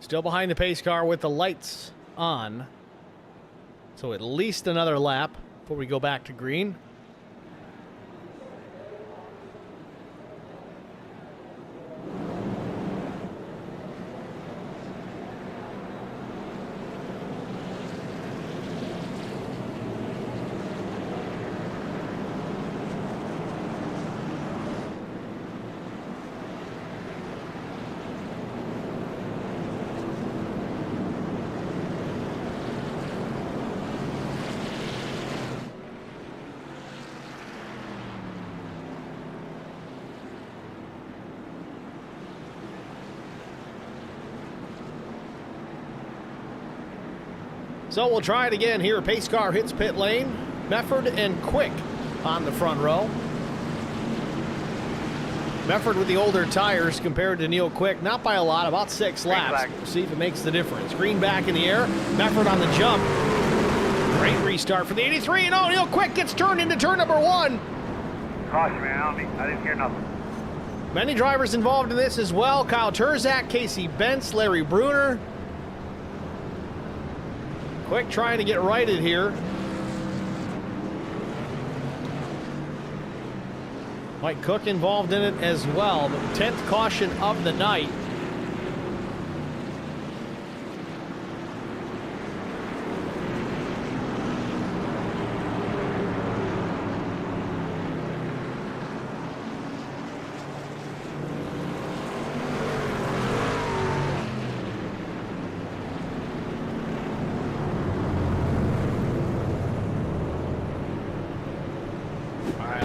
Still behind the pace car with the lights on. So at least another lap before we go back to green. So we'll try it again here. Pace car hits pit lane. Mefford and Quick on the front row. Mefford with the older tires compared to Neil Quick. Not by a lot, about 6 laps. We'll see if it makes the difference. Green back in the air. Mefford on the jump. Great restart for the 83. And Neil Quick gets turned into turn number 1. Caution, man. I didn't hear nothing. Many drivers involved in this as well. Kyle Terzak, Casey Bentz, Larry Bruner. Quick trying to get righted here. Mike Cook involved in it as well. The 10th caution of the night.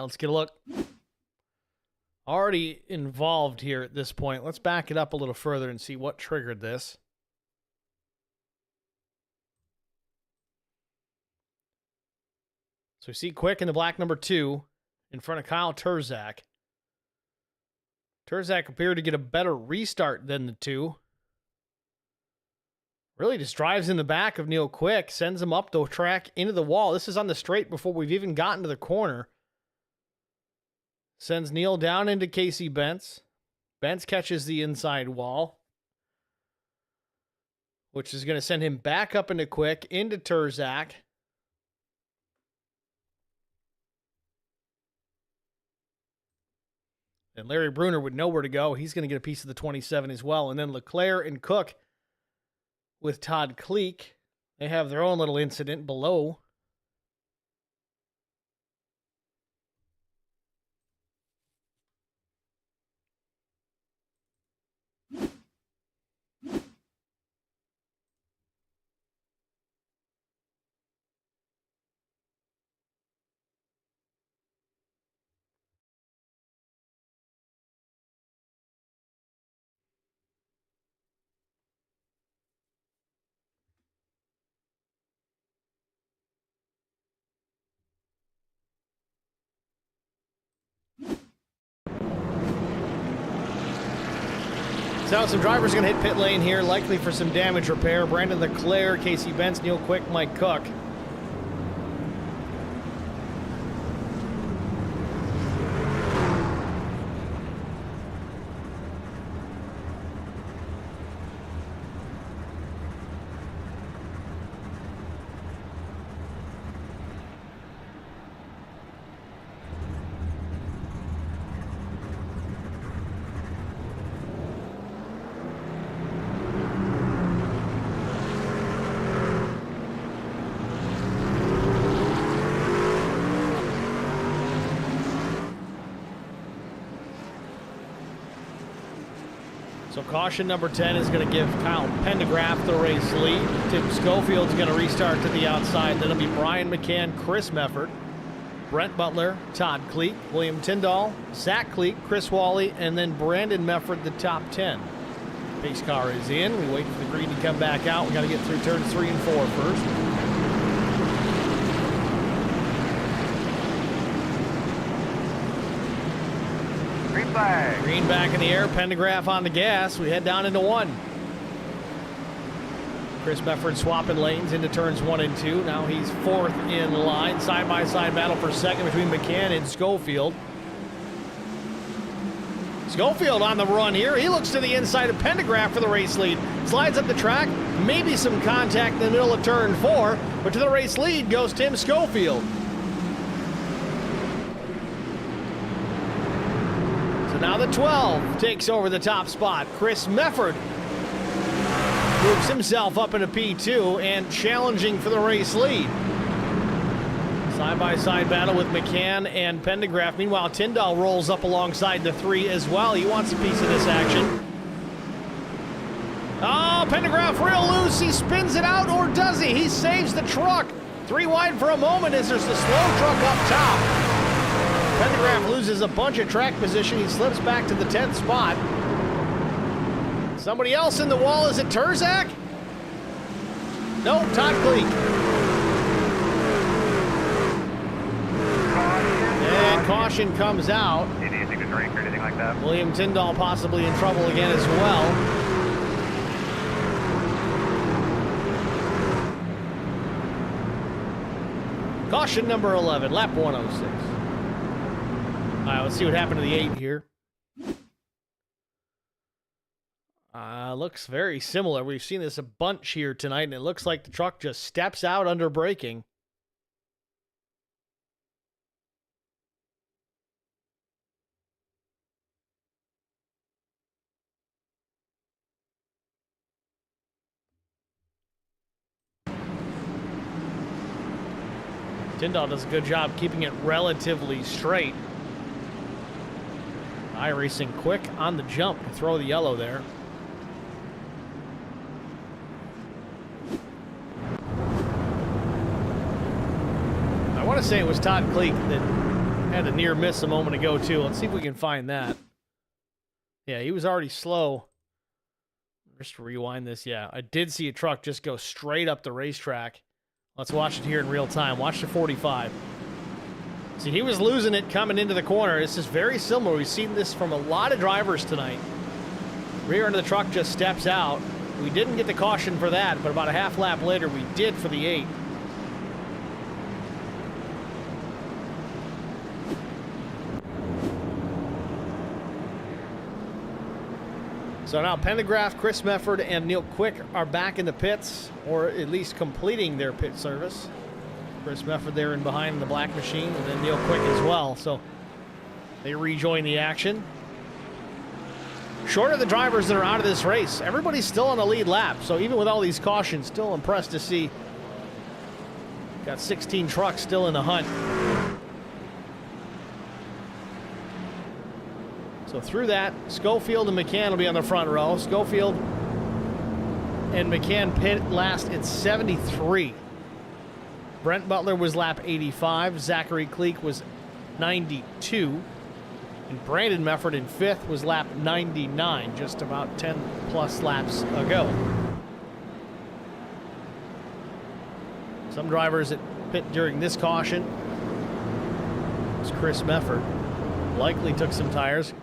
Let's get a look. Already involved here at this point. Let's back it up a little further and see what triggered this. So we see Quick in the black number 2 in front of Kyle Terzak. Terzak appeared to get a better restart than the 2. Really just drives in the back of Neil Quick, sends him up the track into the wall. This is on the straight before we've even gotten to the corner. Sends Neil down into Casey Bentz. Bentz catches the inside wall, which is going to send him back up into Quick, into Terzak. And Larry Bruner would know where to go. He's going to get a piece of the 27 as well. And then Leclerc and Cook with Todd Kleek. They have their own little incident below. So some drivers are going to hit pit lane here, likely for some damage repair. Brandon Leclerc, Casey Bentz, Neil Quick, Mike Cook. So caution number 10 is going to give Kyle Pendergraft the race lead. Tim Schofield's going to restart to the outside. Then it'll be Brian McCann, Chris Mefford, Brent Butler, Todd Kleek, William Tyndall, Zach Kleek, Chris Wally, and then Brandon Mefford, the top 10. Pace car is in. We wait for the green to come back out. We got to get through turns 3 and 4 first. Green flag. Green back in the air, Pendergraft on the gas. We head down into 1. Chris Mefford swapping lanes into turns 1 and 2. Now he's 4th in line. Side-by-side battle for second between McCann and Schofield. Schofield on the run here. He looks to the inside of Pendergraft for the race lead. Slides up the track. Maybe some contact in the middle of turn 4. But to the race lead goes Tim Schofield. So now the 12 takes over the top spot. Chris Mefford moves himself up into P2 and challenging for the race lead. Side-by-side battle with McCann and Pendergraft. Meanwhile, Tyndall rolls up alongside the 3 as well. He wants a piece of this action. Oh, Pendergraft real loose. He spins it out, or does he? He saves the truck. 3 wide for a moment as there's the slow truck up top. Pendergraft loses a bunch of track position. He slips back to the 10th spot. Somebody else in the wall. Is it Turzak? No, Todd Cleek. And caution comes out. Do you need to take a drink or anything like that? William Tyndall possibly in trouble again as well. Caution number 11, lap 106. All right, let's see what happened to the 8 here. Looks very similar. We've seen this a bunch here tonight, and it looks like the truck just steps out under braking. Tyndall does a good job keeping it relatively straight. iRacing quick on the jump to throw the yellow there. I want to say it was Todd Cleek that had a near miss a moment ago too. Let's see if we can find that. Yeah, he was already slow. Just rewind this. Yeah, I did see a truck just go straight up the racetrack. Let's watch it here in real time. Watch the 45. See, he was losing it coming into the corner. This is very similar. We've seen this from a lot of drivers tonight. Rear end of the truck just steps out. We didn't get the caution for that, but about a half lap later, we did for the 8. So now Pendergraft, Chris Mefford, and Neil Quick are back in the pits, or at least completing their pit service. Chris Mefford there in behind the black machine, and then Neil Quick as well. So they rejoin the action. Short of the drivers that are out of this race, everybody's still on the lead lap. So even with all these cautions, still impressed to see. Got 16 trucks still in the hunt. So through that, Schofield and McCann will be on the front row. Schofield and McCann pit last at 73. Brent Butler was lap 85. Zachary Cleek was 92. And Brandon Mefford in 5th was lap 99, just about 10 plus laps ago. Some drivers that pit during this caution. It's Chris Mefford. Likely took some tires.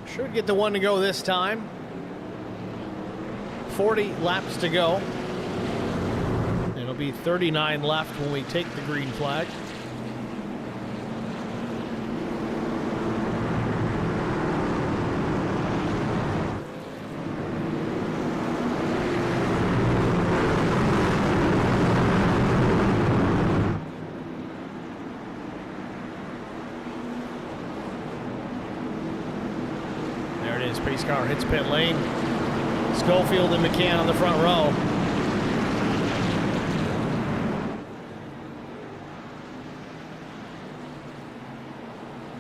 Should get the one to go this time. 40 laps to go. It'll be 39 left when we take the green flag. Pace car hits pit lane. Schofield and McCann on the front row.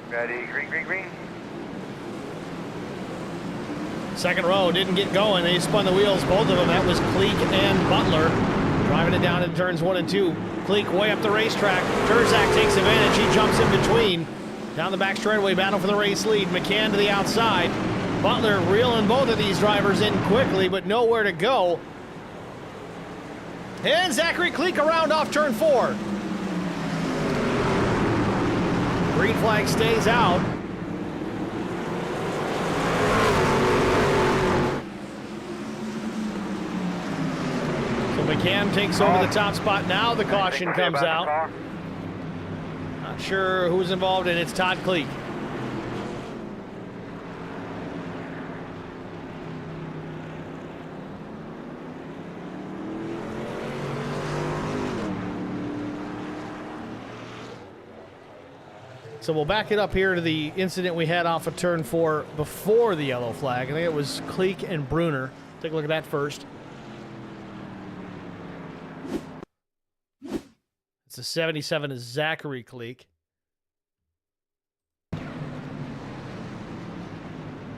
Ready, green, green, green. Second row didn't get going. They spun the wheels, both of them. That was Cleek and Butler. Driving it down in turns 1 and 2. Cleek way up the racetrack. Turzak takes advantage. He jumps in between. Down the back straightaway, battle for the race lead. McCann to the outside. Butler reeling both of these drivers in quickly, but nowhere to go. And Zachary Cleek around off turn 4. Green flag stays out. So McCann takes over the top spot. Now the caution comes out. Not sure who's involved in it. It's Todd Cleek. So we'll back it up here to the incident we had off of turn 4 before the yellow flag. I think it was Cleek and Bruner. Take a look at that first. It's a 77 is Zachary Cleek.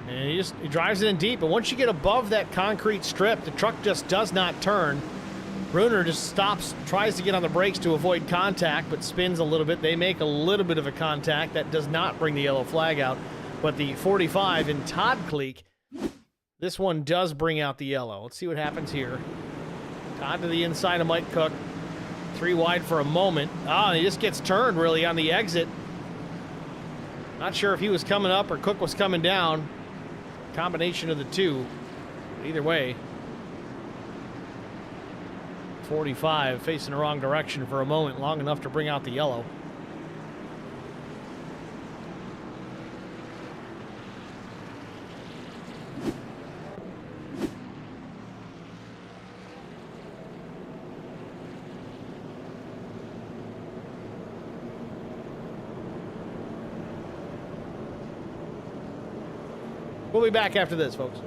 And he drives it in deep. But once you get above that concrete strip, the truck just does not turn. Bruner just stops, tries to get on the brakes to avoid contact, but spins a little bit. They make a little bit of a contact. That does not bring the yellow flag out. But the 45 in Todd Cleek, this one does bring out the yellow. Let's see what happens here. Todd to the inside of Mike Cook. 3 wide for a moment. And he just gets turned, really, on the exit. Not sure if he was coming up or Cook was coming down. Combination of the two. Either way. 45 facing the wrong direction for a moment, long enough to bring out the yellow. We'll be back after this, folks.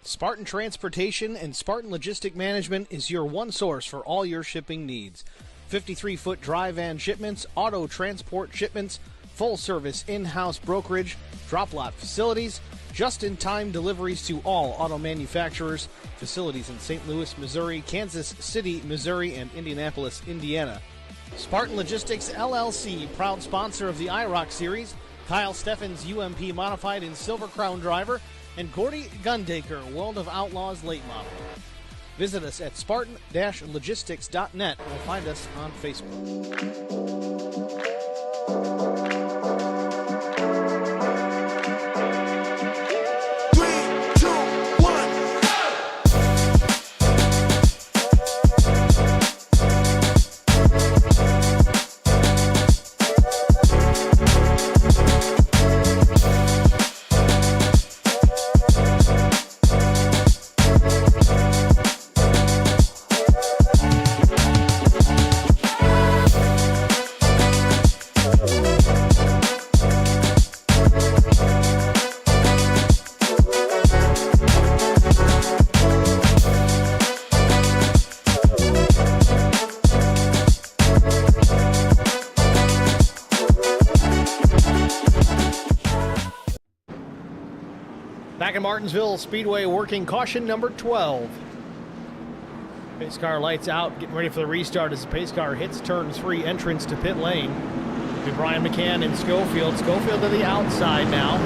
Spartan Transportation and Spartan Logistic Management is your one source for all your shipping needs. 53-foot dry van shipments, auto transport shipments, full-service in-house brokerage, drop-lot facilities, just-in-time deliveries to all auto manufacturers, facilities in St. Louis, Missouri, Kansas City, Missouri, and Indianapolis, Indiana. Spartan Logistics, LLC, proud sponsor of the IROC Series, Kyle Steffens UMP Modified and Silver Crown Driver, and Gordy Gundaker, World of Outlaws late model. Visit us at spartan-logistics.net or find us on Facebook. Back in Martinsville Speedway, working caution number 12. Pace car lights out, getting ready for the restart as the pace car hits turn 3, entrance to pit lane. To Brian McCann and Schofield. Schofield to the outside now.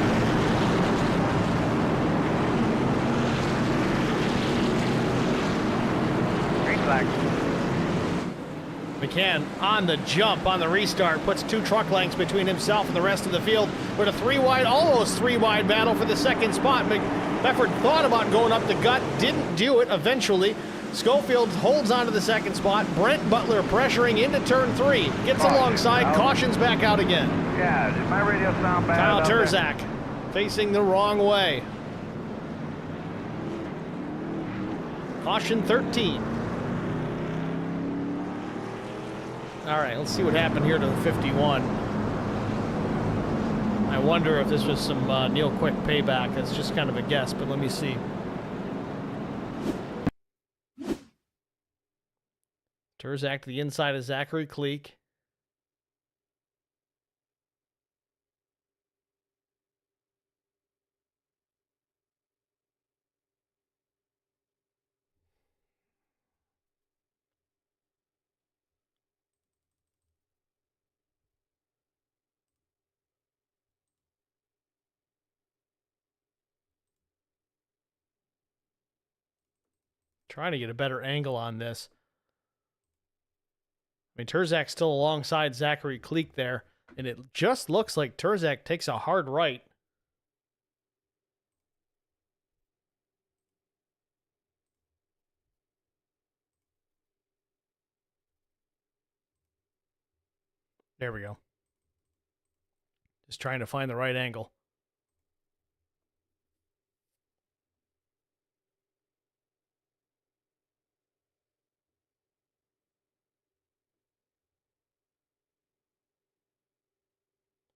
Green flag. McCann on the jump on the restart, puts 2 truck lengths between himself and the rest of the field. With a 3-wide, almost 3-wide battle for the second spot. Befford thought about going up the gut, didn't do it eventually. Schofield holds on to the second spot. Brent Butler pressuring into turn 3. Gets alongside, cautions back out again. Yeah, did my radio sound bad? Kyle Terzak facing the wrong way. Caution 13. All right, let's see what happened here to the 51. I wonder if this was some Neil Quick payback. That's just kind of a guess, but let me see. Terzak to the inside of Zachary Cleek. Trying to get a better angle on this. I mean, Terzak's still alongside Zachary Cleek there, and it just looks like Terzak takes a hard right. There we go. Just trying to find the right angle.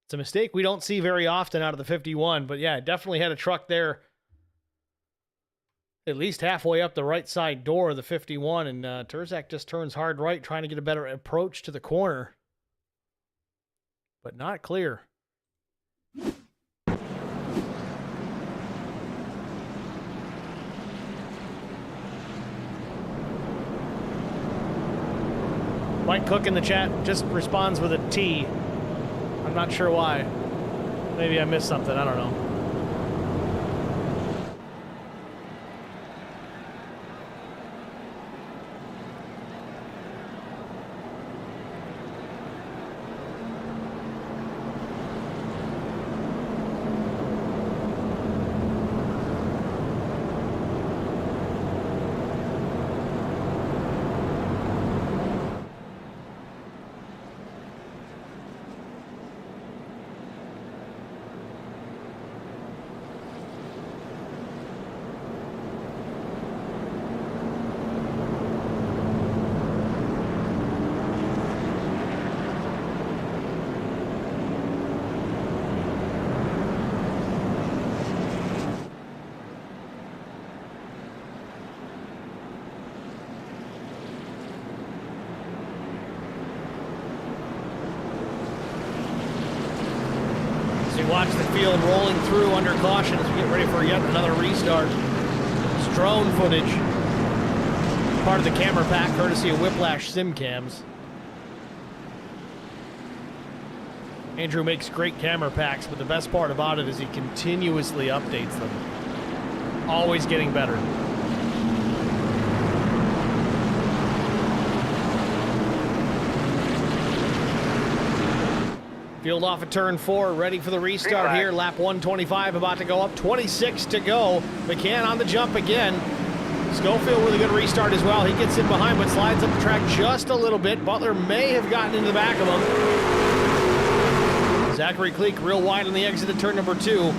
It's a mistake we don't see very often out of the 51, but yeah, definitely had a truck there at least halfway up the right side door of the 51, and Terzak just turns hard right, trying to get a better approach to the corner. But not clear. Mike Cook in the chat just responds with a T. I'm not sure why. Maybe I missed something. I don't know. Watch the field rolling through under caution as we get ready for yet another restart. It's drone footage. Part of the camera pack, courtesy of Whiplash Sim Cams. Andrew makes great camera packs, but the best part about it is he continuously updates them. Always getting better. Field off at turn 4, ready for the restart here. Lap 125 about to go up, 26 to go. McCann on the jump again. Schofield with a good restart as well. He gets in behind, but slides up the track just a little bit. Butler may have gotten into the back of him. Zachary Cleek real wide on the exit at turn number 2.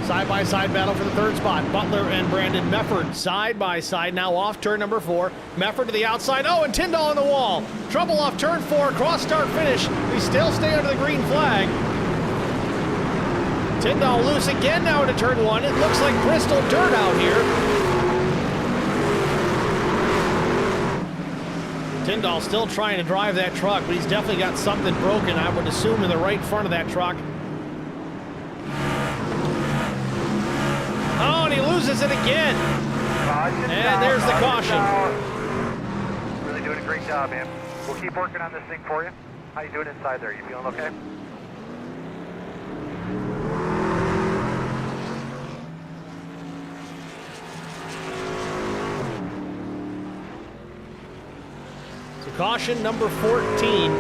Side-by-side battle for the third spot. Butler and Brandon Mefford side-by-side now off turn number 4. Mefford to the outside. Oh, and Tyndall on the wall. Trouble off turn 4. Cross start finish. We still stay under the green flag. Tyndall loose again now into turn 1. It looks like Bristol dirt out here. Tyndall still trying to drive that truck, but he's definitely got something broken, I would assume, in the right front of that truck. Oh, and he loses it again. And there's the caution. Really doing a great job, man. We'll keep working on this thing for you. How you doing inside there? You feeling okay? So caution number 14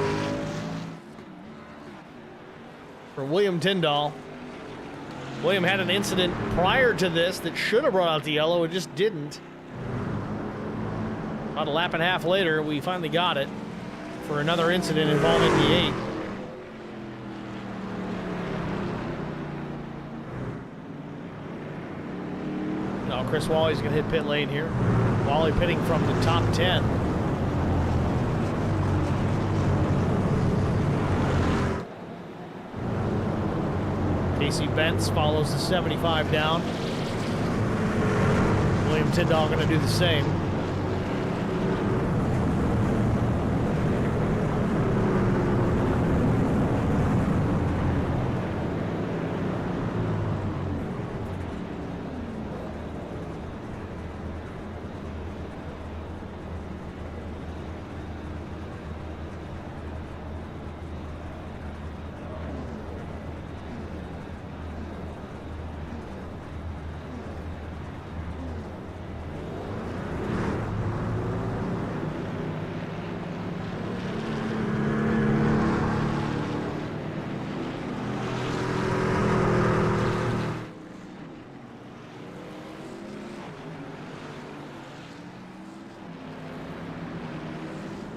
for William Tyndall. William had an incident prior to this that should have brought out the yellow. It just didn't. About a lap and a half later, we finally got it for another incident involving the 8. Now Chris Wally's going to hit pit lane here. Wally pitting from the top 10. Casey Bentz follows the 75 down. William Tyndall going to do the same.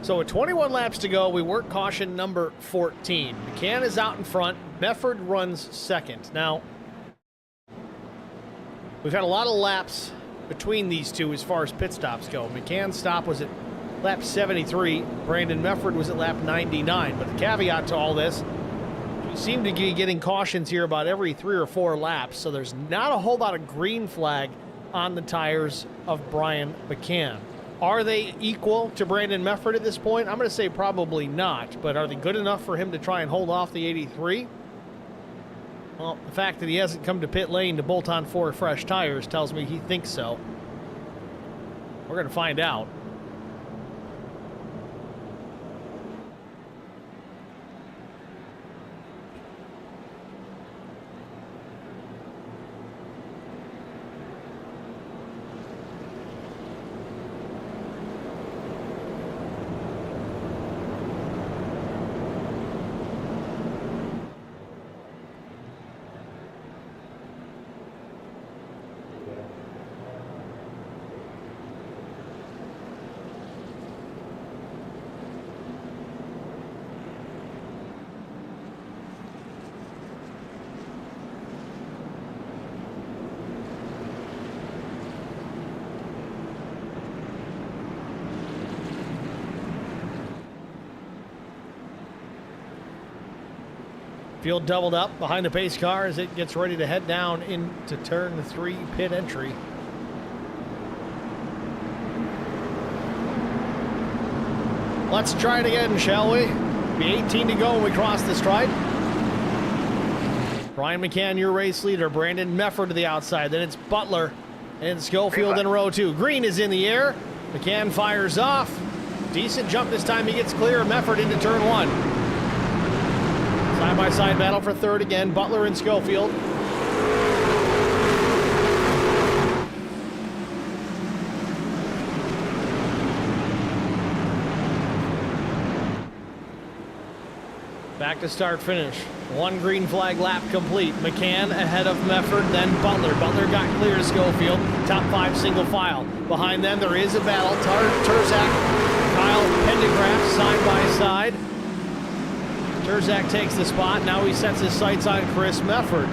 So with 21 laps to go, we work caution number 14. McCann is out in front. Mefford runs second. Now, we've had a lot of laps between these two as far as pit stops go. McCann's stop was at lap 73. Brandon Mefford was at lap 99. But the caveat to all this, we seem to be getting cautions here about every 3 or 4 laps, so there's not a whole lot of green flag on the tires of Brian McCann. Are they equal to Brandon Mefford at this point? I'm going to say probably not, but are they good enough for him to try and hold off the 83? Well, the fact that he hasn't come to pit lane to bolt on 4 fresh tires tells me he thinks so. We're going to find out. Field doubled up behind the pace car as it gets ready to head down into turn 3 pit entry. Let's try it again, shall we? Be 18 to go when we cross the stripe. Brian McCann, your race leader. Brandon Mefford to the outside. Then it's Butler and Schofield in row 2. Green is in the air. McCann fires off. Decent jump this time. He gets clear. Mefford into turn 1. Side-by-side battle for third again. Butler and Schofield. Back to start finish. 1 green flag lap complete. McCann ahead of Mefford, then Butler. Butler got clear to Schofield. Top 5 single file. Behind them there is a battle. Terzak, Kyle Pendergraft side by side. Terzak takes the spot. Now he sets his sights on Chris Mefford.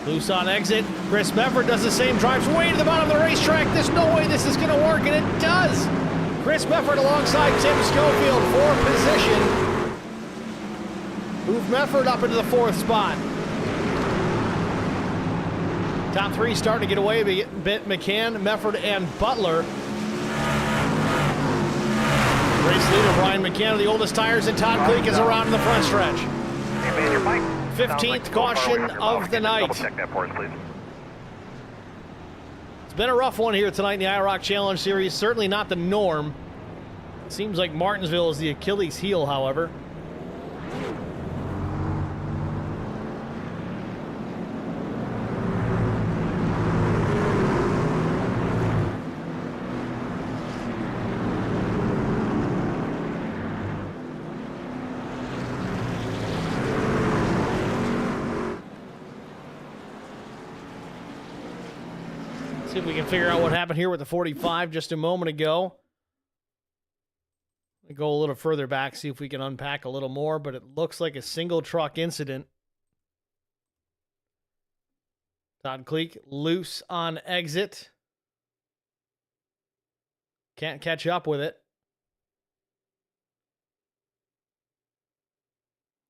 Loose on exit. Chris Mefford does the same, drives way to the bottom of the racetrack. There's no way this is going to work, and it does. Chris Mefford alongside Tim Schofield for position. Move Mefford up into the 4th spot. Top 3 starting to get away a bit. McCann, Mefford, and Butler. Race leader Brian McCann, the oldest tires, and Todd Cleek is around in the front stretch. 15th caution of the night. Double-check that for us, please. It's been a rough one here tonight in the IROC Challenge Series. Certainly not the norm. It seems like Martinsville is the Achilles heel, however. See if we can figure out what happened here with the 45 just a moment ago. We go a little further back, see if we can unpack a little more, but it looks like a single truck incident. Todd Cleek loose on exit. Can't catch up with it.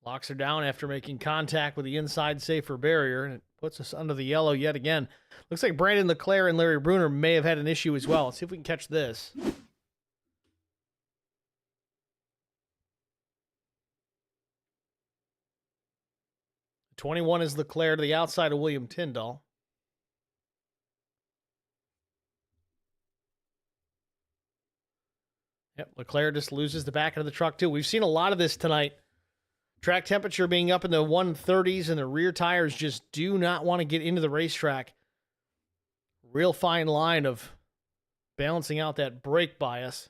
Locks her down after making contact with the inside safer barrier, and it puts us under the yellow yet again. Looks like Brandon Leclerc and Larry Bruner may have had an issue as well. Let's see if we can catch this. The 21 is Leclerc to the outside of William Tyndall. Yep, Leclerc just loses the back end of the truck too. We've seen a lot of this tonight. Track temperature being up in the 130s and the rear tires just do not want to get into the racetrack. Real fine line of balancing out that brake bias.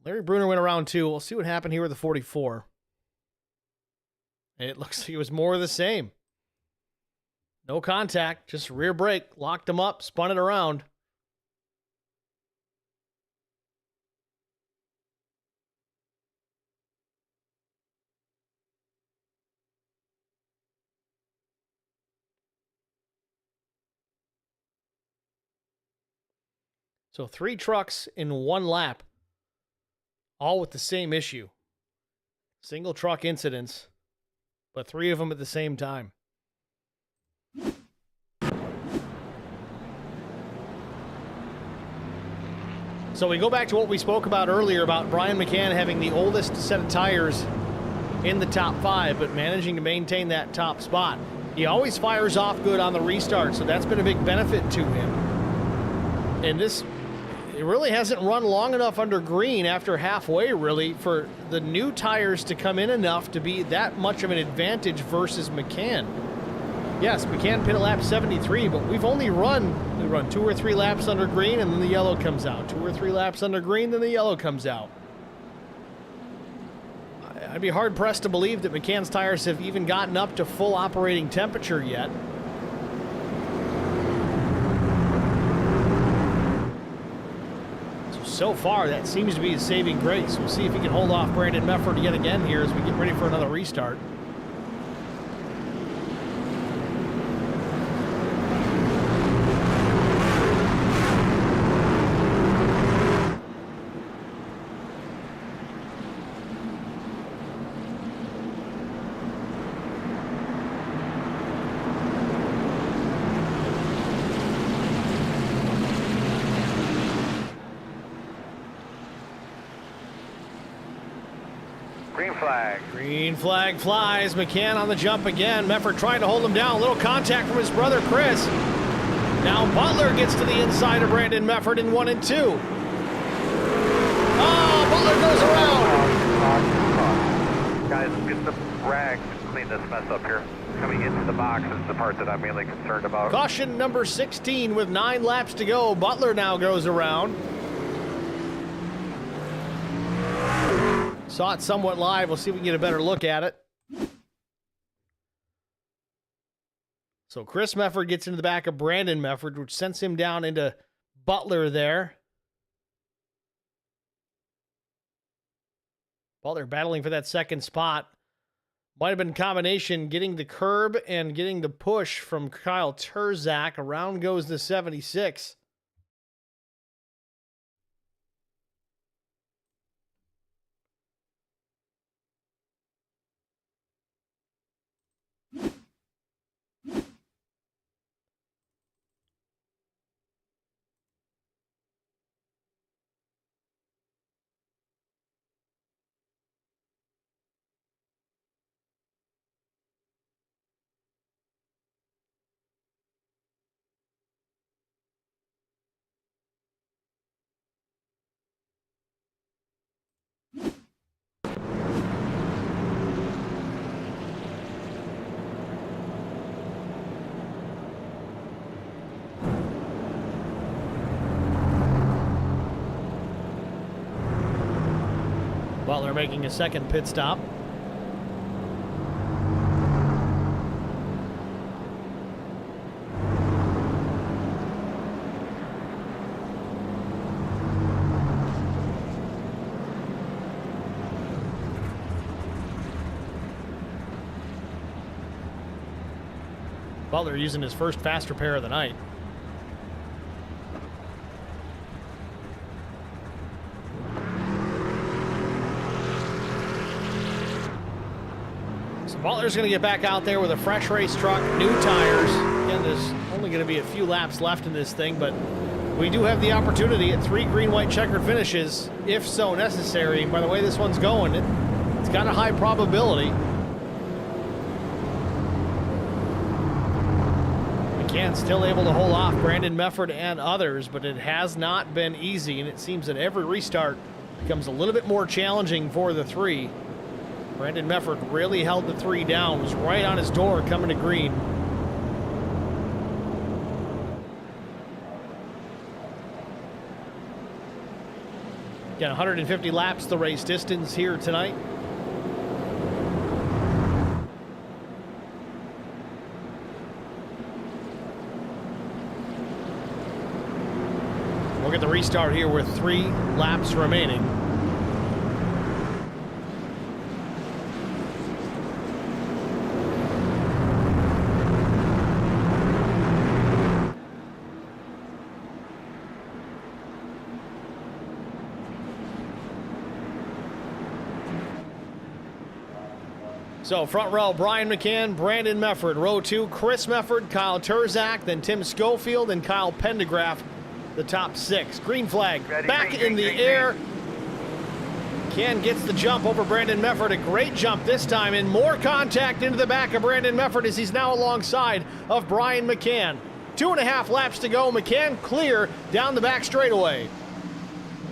Larry Bruner went around 2. We'll see what happened here with the 44. It looks like it was more of the same. No contact, just rear brake. Locked him up, spun it around. So 3 trucks in 1 lap, all with the same issue. Single truck incidents, but 3 of them at the same time. So we go back to what we spoke about earlier about Brian McCann having the oldest set of tires in the top 5, but managing to maintain that top spot. He always fires off good on the restart, so that's been a big benefit to him. And this, it really hasn't run long enough under green after halfway, really, for the new tires to come in enough to be that much of an advantage versus McCann. Yes, McCann pit at lap 73, but we run 2 or 3 laps under green, and then the yellow comes out. 2 or 3 laps under green, then the yellow comes out. I'd be hard-pressed to believe that McCann's tires have even gotten up to full operating temperature yet. So far, that seems to be his saving grace. We'll see if he can hold off Brandon Mefford yet again here as we get ready for another restart. Green flag flies. McCann on the jump again. Mefford trying to hold him down. A little contact from his brother, Chris. Now Butler gets to the inside of Brandon Mefford in 1 and 2. Oh, Butler goes around. Guys, let's get some rags and clean this mess up here. Coming into the box is the part that I'm mainly concerned about. Caution number 16 with 9 laps to go. Butler now goes around. Saw it somewhat live. We'll see if we can get a better look at it. So Chris Mefford gets into the back of Brandon Mefford, which sends him down into Butler there. Butler battling for that second spot. Might have been a combination getting the curb and getting the push from Kyle Terzak. Around goes the 76. Butler making a second pit stop. Butler using his first fast repair of the night. Butler's going to get back out there with a fresh race truck, new tires. Again, there's only going to be a few laps left in this thing, but we do have the opportunity at 3 green, white checkered finishes, if so necessary. And by the way this one's going, it's got a high probability. McCann still able to hold off Brandon Mefford and others, but it has not been easy, and it seems that every restart becomes a little bit more challenging for the 3. Brandon Mefford really held the 3 down, was right on his door coming to green. Again, 150 laps the race distance here tonight. at the restart here with 3 laps remaining. So front row, Brian McCann, Brandon Mefford. Row 2, Chris Mefford, Kyle Turzak, then Tim Schofield, and Kyle Pendergraph, the top 6. Green flag back in the air. McCann gets the jump over Brandon Mefford. A great jump this time, and more contact into the back of Brandon Mefford as he's now alongside of Brian McCann. 2.5 laps to go. McCann clear down the back straightaway.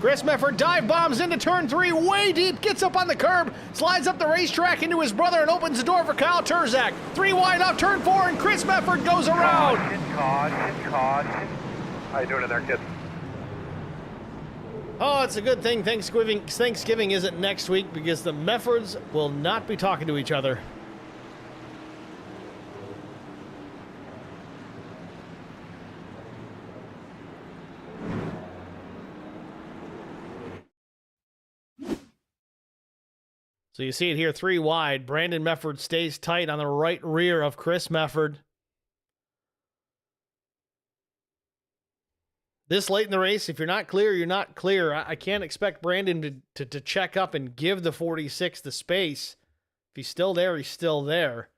Chris Mefford dive bombs into turn 3, way deep, gets up on the curb, slides up the racetrack into his brother and opens the door for Kyle Turzak. 3 wide off turn 4, and Chris Mefford goes around. Caution. How you doing in there, kid? Oh, it's a good thing Thanksgiving isn't next week, because the Meffords will not be talking to each other. So you see it here, 3 wide. Brandon Mefford stays tight on the right rear of Chris Mefford. This late in the race, if you're not clear, you're not clear. I can't expect Brandon to check up and give the 46 the space. If he's still there, he's still there.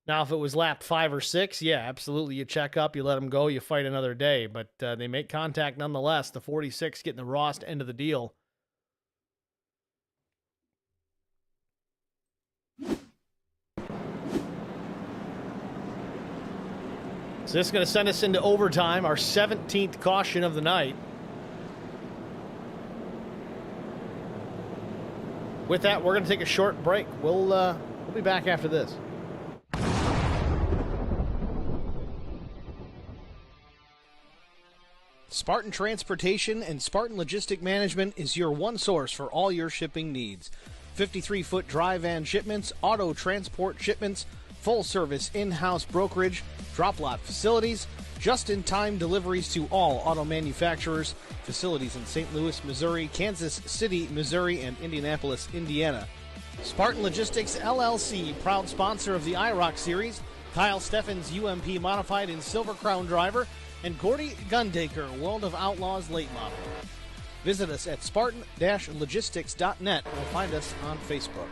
Now, if it was lap 5 or 6, yeah, absolutely. You check up, you let him go, you fight another day. But they make contact nonetheless. The 46 getting the Rost end of the deal. So this is going to send us into overtime, our 17th caution of the night. With that, we're going to take a short break. We'll be back after this. Spartan Transportation and Spartan Logistic Management is your one source for all your shipping needs. 53-foot dry van shipments, auto transport shipments, full-service in-house brokerage, drop-lot facilities, just-in-time deliveries to all auto manufacturers, facilities in St. Louis, Missouri, Kansas City, Missouri, and Indianapolis, Indiana. Spartan Logistics, LLC, proud sponsor of the IROC Series, Kyle Steffens, UMP Modified and Silver Crown Driver, and Gordy Gundaker, World of Outlaws Late Model. Visit us at spartan-logistics.net or find us on Facebook.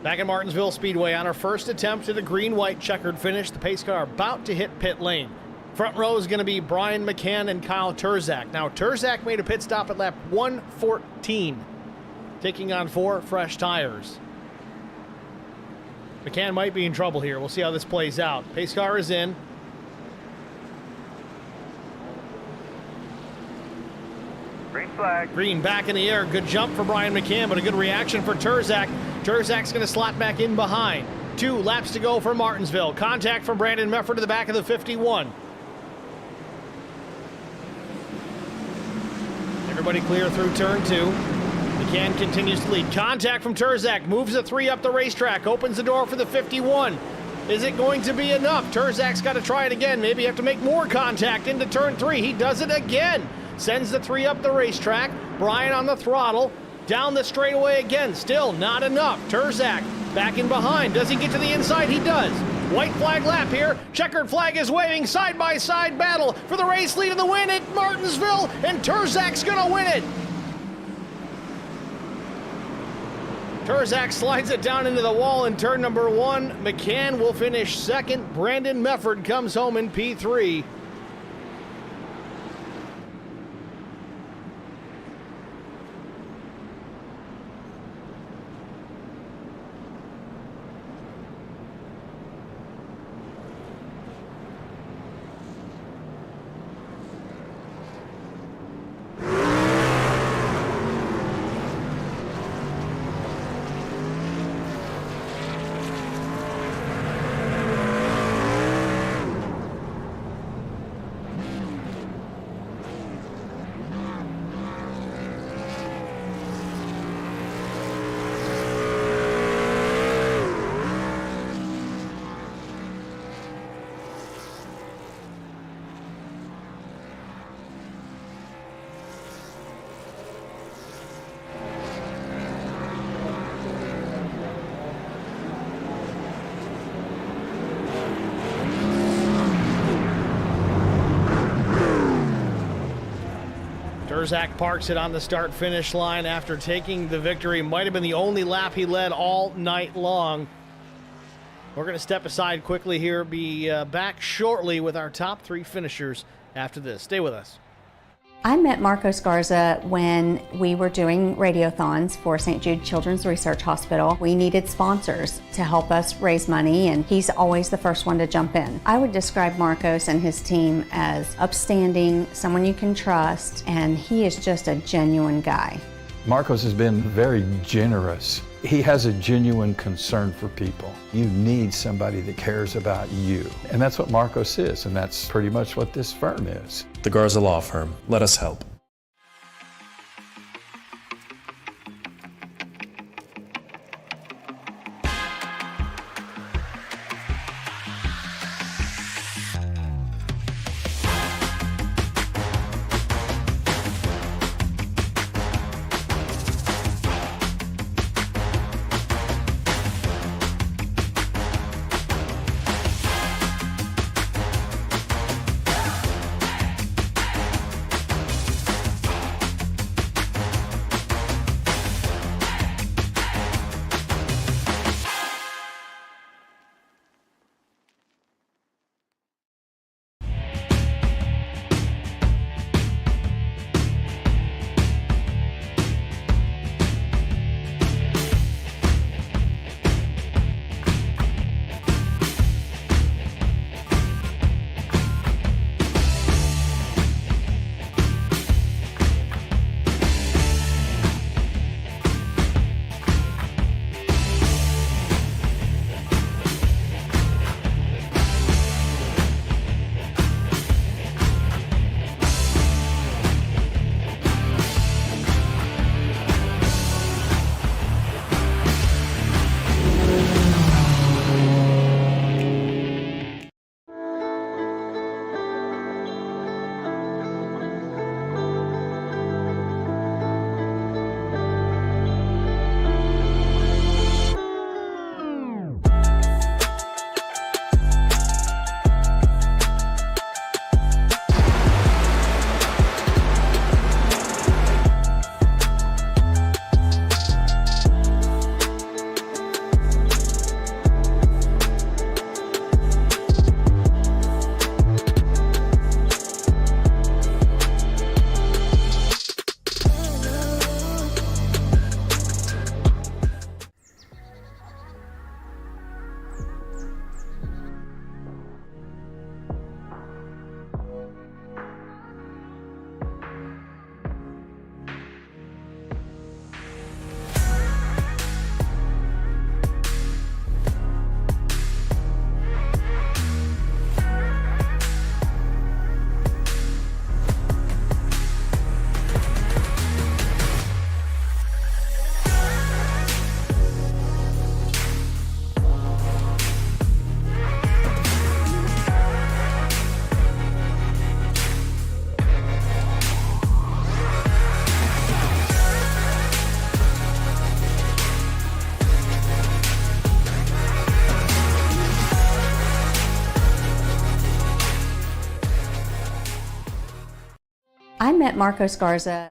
Back at Martinsville Speedway on our first attempt at a green-white checkered finish. The pace car about to hit pit lane. Front row is going to be Brian McCann and Kyle Turzak. Now, Turzak made a pit stop at lap 114, taking on 4 fresh tires. McCann might be in trouble here. We'll see how this plays out. Pace car is in. Green flag. Green back in the air. Good jump for Brian McCann, but a good reaction for Turzak. Turzak's going to slot back in behind. 2 laps to go for Martinsville. Contact from Brandon Mefford to the back of the 51. Everybody clear through turn 2. McCann continues to lead. Contact from Turzak. Moves the 3 up the racetrack. Opens the door for the 51. Is it going to be enough? Turzak's got to try it again. Maybe have to make more contact into turn 3. He does it again. Sends the 3 up the racetrack. Brian on the throttle. Down the straightaway again. Still not enough. Turzak back in behind. Does he get to the inside? He does. White flag lap here. Checkered flag is waving. Side-by-side battle for the race lead and the win at Martinsville. And Turzak's going to win it. Turzak slides it down into the wall in turn number 1. McCann will finish second. Brandon Mefford comes home in P3. Turzak parks it on the start-finish line after taking the victory. Might have been the only lap he led all night long. We're going to step aside quickly here, be back shortly with our top 3 finishers after this. Stay with us. I met Marco Scarza when we were doing radiothons for St. Jude Children's Research Hospital. We needed sponsors to help us raise money, and he's always the first one to jump in. I would describe Marcos and his team as upstanding, someone you can trust, and he is just a genuine guy. Marcos has been very generous. He has a genuine concern for people. You need somebody that cares about you. And that's what Marcos is, and that's pretty much what this firm is. The Garza Law Firm. Let us help. I met Marco Scarza.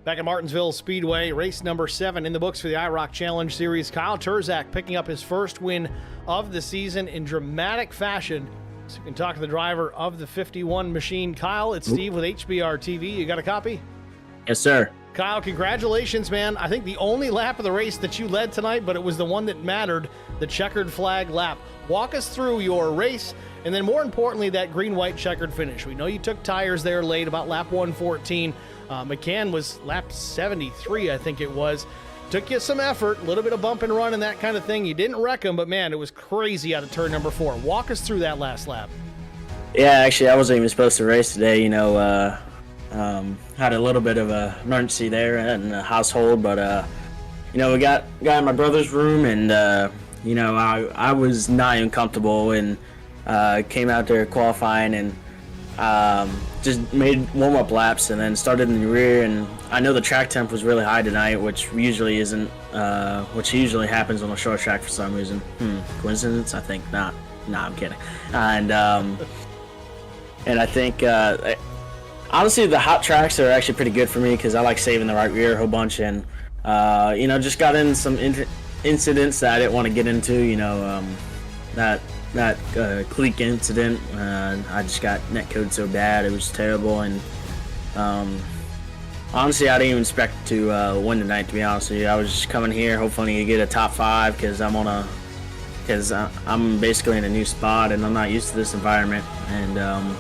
Back at Martinsville Speedway, race number 7 in the books for the IROC Challenge Series. Kyle Turzak picking up his first win of the season in dramatic fashion. So you can talk to the driver of the 51 machine. Kyle, it's Steve with HBR TV. You got a copy? Yes, sir. Kyle, congratulations, man. I think the only lap of the race that you led tonight, but it was the one that mattered, the checkered flag lap. Walk us through your race, and then more importantly, that green-white checkered finish. We know you took tires there late, about lap 114. McCann was lap 73, I think it was. Took you some effort, a little bit of bump and run and that kind of thing. You didn't wreck him, but man, it was crazy out of turn number 4. Walk us through that last lap. Yeah, actually, I wasn't even supposed to race today. Had a little bit of a emergency there in the household, but we got in my brother's room, and I was not even comfortable, and came out there qualifying and just made warm-up laps, and then started in the rear. And I know the track temp was really high tonight, which usually isn't, which usually happens on a short track for some reason. Coincidence? I think not. Nah, I'm kidding. And I think honestly, the hot tracks are actually pretty good for me because I like saving the right rear a whole bunch, and just got in some incidents that I didn't want to get into. That clique incident. I just got netcode so bad, it was terrible, and honestly, I didn't even expect to win tonight. To be honest with you, I was just coming here hopefully to get a top 5 because I'm basically in a new spot and I'm not used to this environment, and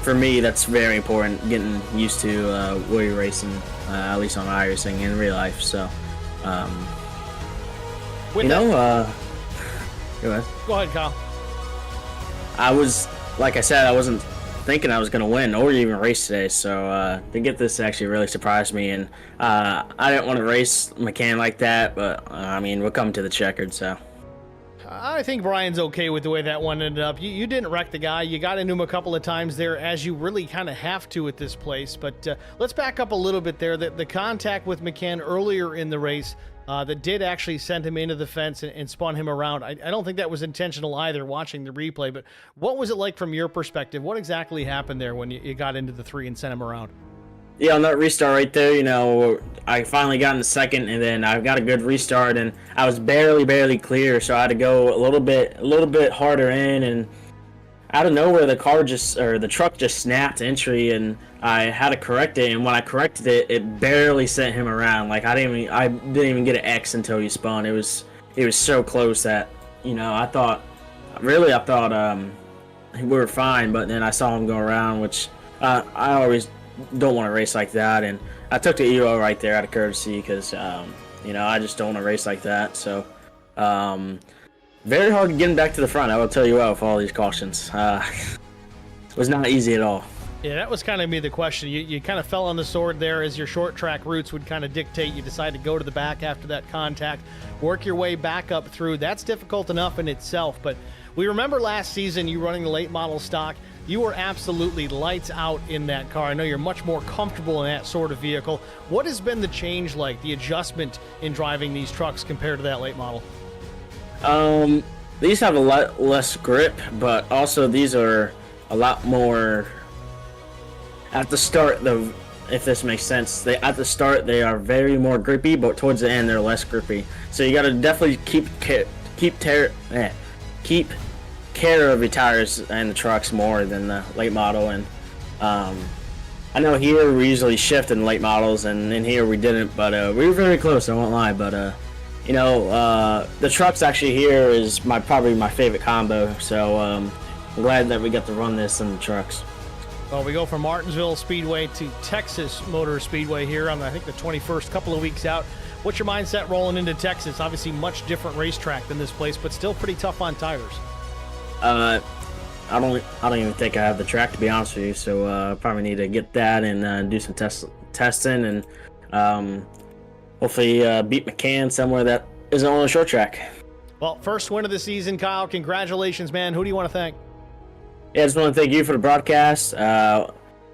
for me, that's very important, getting used to where you're racing, at least on iRacing in real life. So, Go ahead, Kyle. I was, like I said, I wasn't thinking I was going to win or even race today. So to get this actually really surprised me, and I didn't want to race McCann like that, but we'll come to the checkered. So. I think Brian's okay with the way that one ended up. You didn't wreck the guy. You got into him a couple of times there, as you really kind of have to at this place. But let's back up a little bit there. The contact with McCann earlier in the race that did actually send him into the fence and spun him around. I don't think that was intentional either, watching the replay. But what was it like from your perspective? What exactly happened there when you got into the 3 and sent him around? Yeah, on that restart right there, I finally got in the second, and then I got a good restart, and I was barely clear, so I had to go a little bit harder in, and out of nowhere the truck just snapped entry, and I had to correct it, and when I corrected it, it barely sent him around. Like I didn't even get an X until he spun. It was so close that I thought we were fine, but then I saw him go around, which I always don't want to race like that, and I took the EO right there out of courtesy because I just don't want to race like that. So very hard getting back to the front, I will tell you what, with all these cautions. It was not easy at all. Yeah, that was kind of the question. You kind of fell on the sword there as your short track routes would kind of dictate. You decided to go to the back after that contact, work your way back up through. That's difficult enough in itself, but we remember last season you running the late model stock. You were absolutely lights out in that car. I know you're much more comfortable in that sort of vehicle. What has been the change like, the adjustment in driving these trucks compared to that late model? These have a lot less grip, but also these are a lot more at the start, though, if this makes sense. At the start they are very more grippy, but towards the end they're less grippy. So you got to definitely keep care of your tires and the trucks more than the late model. And I know here we usually shift in late models, and in here we didn't, but we were very close, I won't lie. But the trucks actually here is probably my favorite combo, so I'm glad that we got to run this in the trucks. Well, we go from Martinsville Speedway to Texas Motor Speedway here on, I think, the 21st, couple of weeks out. What's your mindset rolling into Texas? Obviously much different racetrack than this place, but still pretty tough on tires. I don't even think I have the track, to be honest with you, so probably need to get that and do some testing, and hopefully beat McCann somewhere that isn't on a short track. Well, first win of the season, Kyle. Congratulations, man. Who do you want to thank? Yeah, I just want to thank you for the broadcast,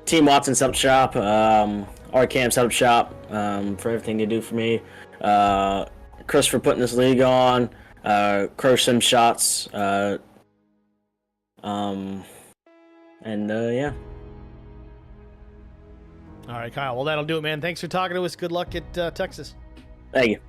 Team Watson Setup Shop, RCAM Setup Shop, for everything you do for me, Chris for putting this league on, Crow Sim Shots, Yeah. All right, Kyle. Well, that'll do it, man. Thanks for talking to us. Good luck at Texas. Thank you.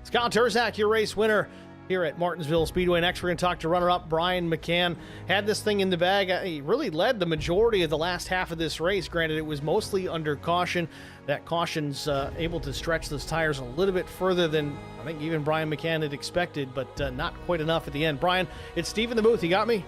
Scott Terzak, your race winner here at Martinsville Speedway. Next, we're going to talk to runner-up Brian McCann. Had this thing in the bag. He really led the majority of the last half of this race. Granted, it was mostly under caution. That caution's able to stretch those tires a little bit further than I think even Brian McCann had expected, but not quite enough at the end. Brian, it's Steve in the booth. You got me?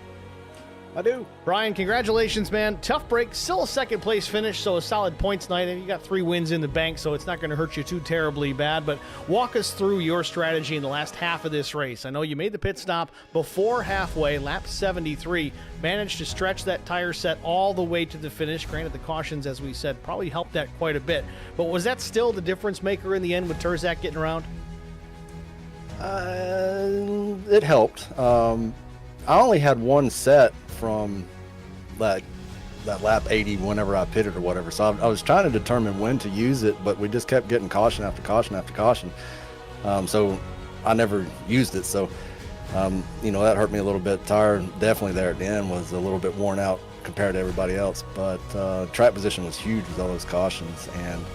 I do. Brian, congratulations, man. Tough break. Still a second place finish, so a solid points night. And you got 3 wins in the bank, so it's not going to hurt you too terribly bad. But walk us through your strategy in the last half of this race. I know you made the pit stop before halfway, lap 73. Managed to stretch that tire set all the way to the finish. Granted, the cautions, as we said, probably helped that quite a bit. But was that still the difference maker in the end with Terzak getting around? It helped. I only had one set from that lap 80 whenever I pitted or whatever, so I was trying to determine when to use it, but we just kept getting caution after caution after caution, so I never used it. So that hurt me a little bit. Tire definitely there at the end was a little bit worn out compared to everybody else, but track position was huge with all those cautions, and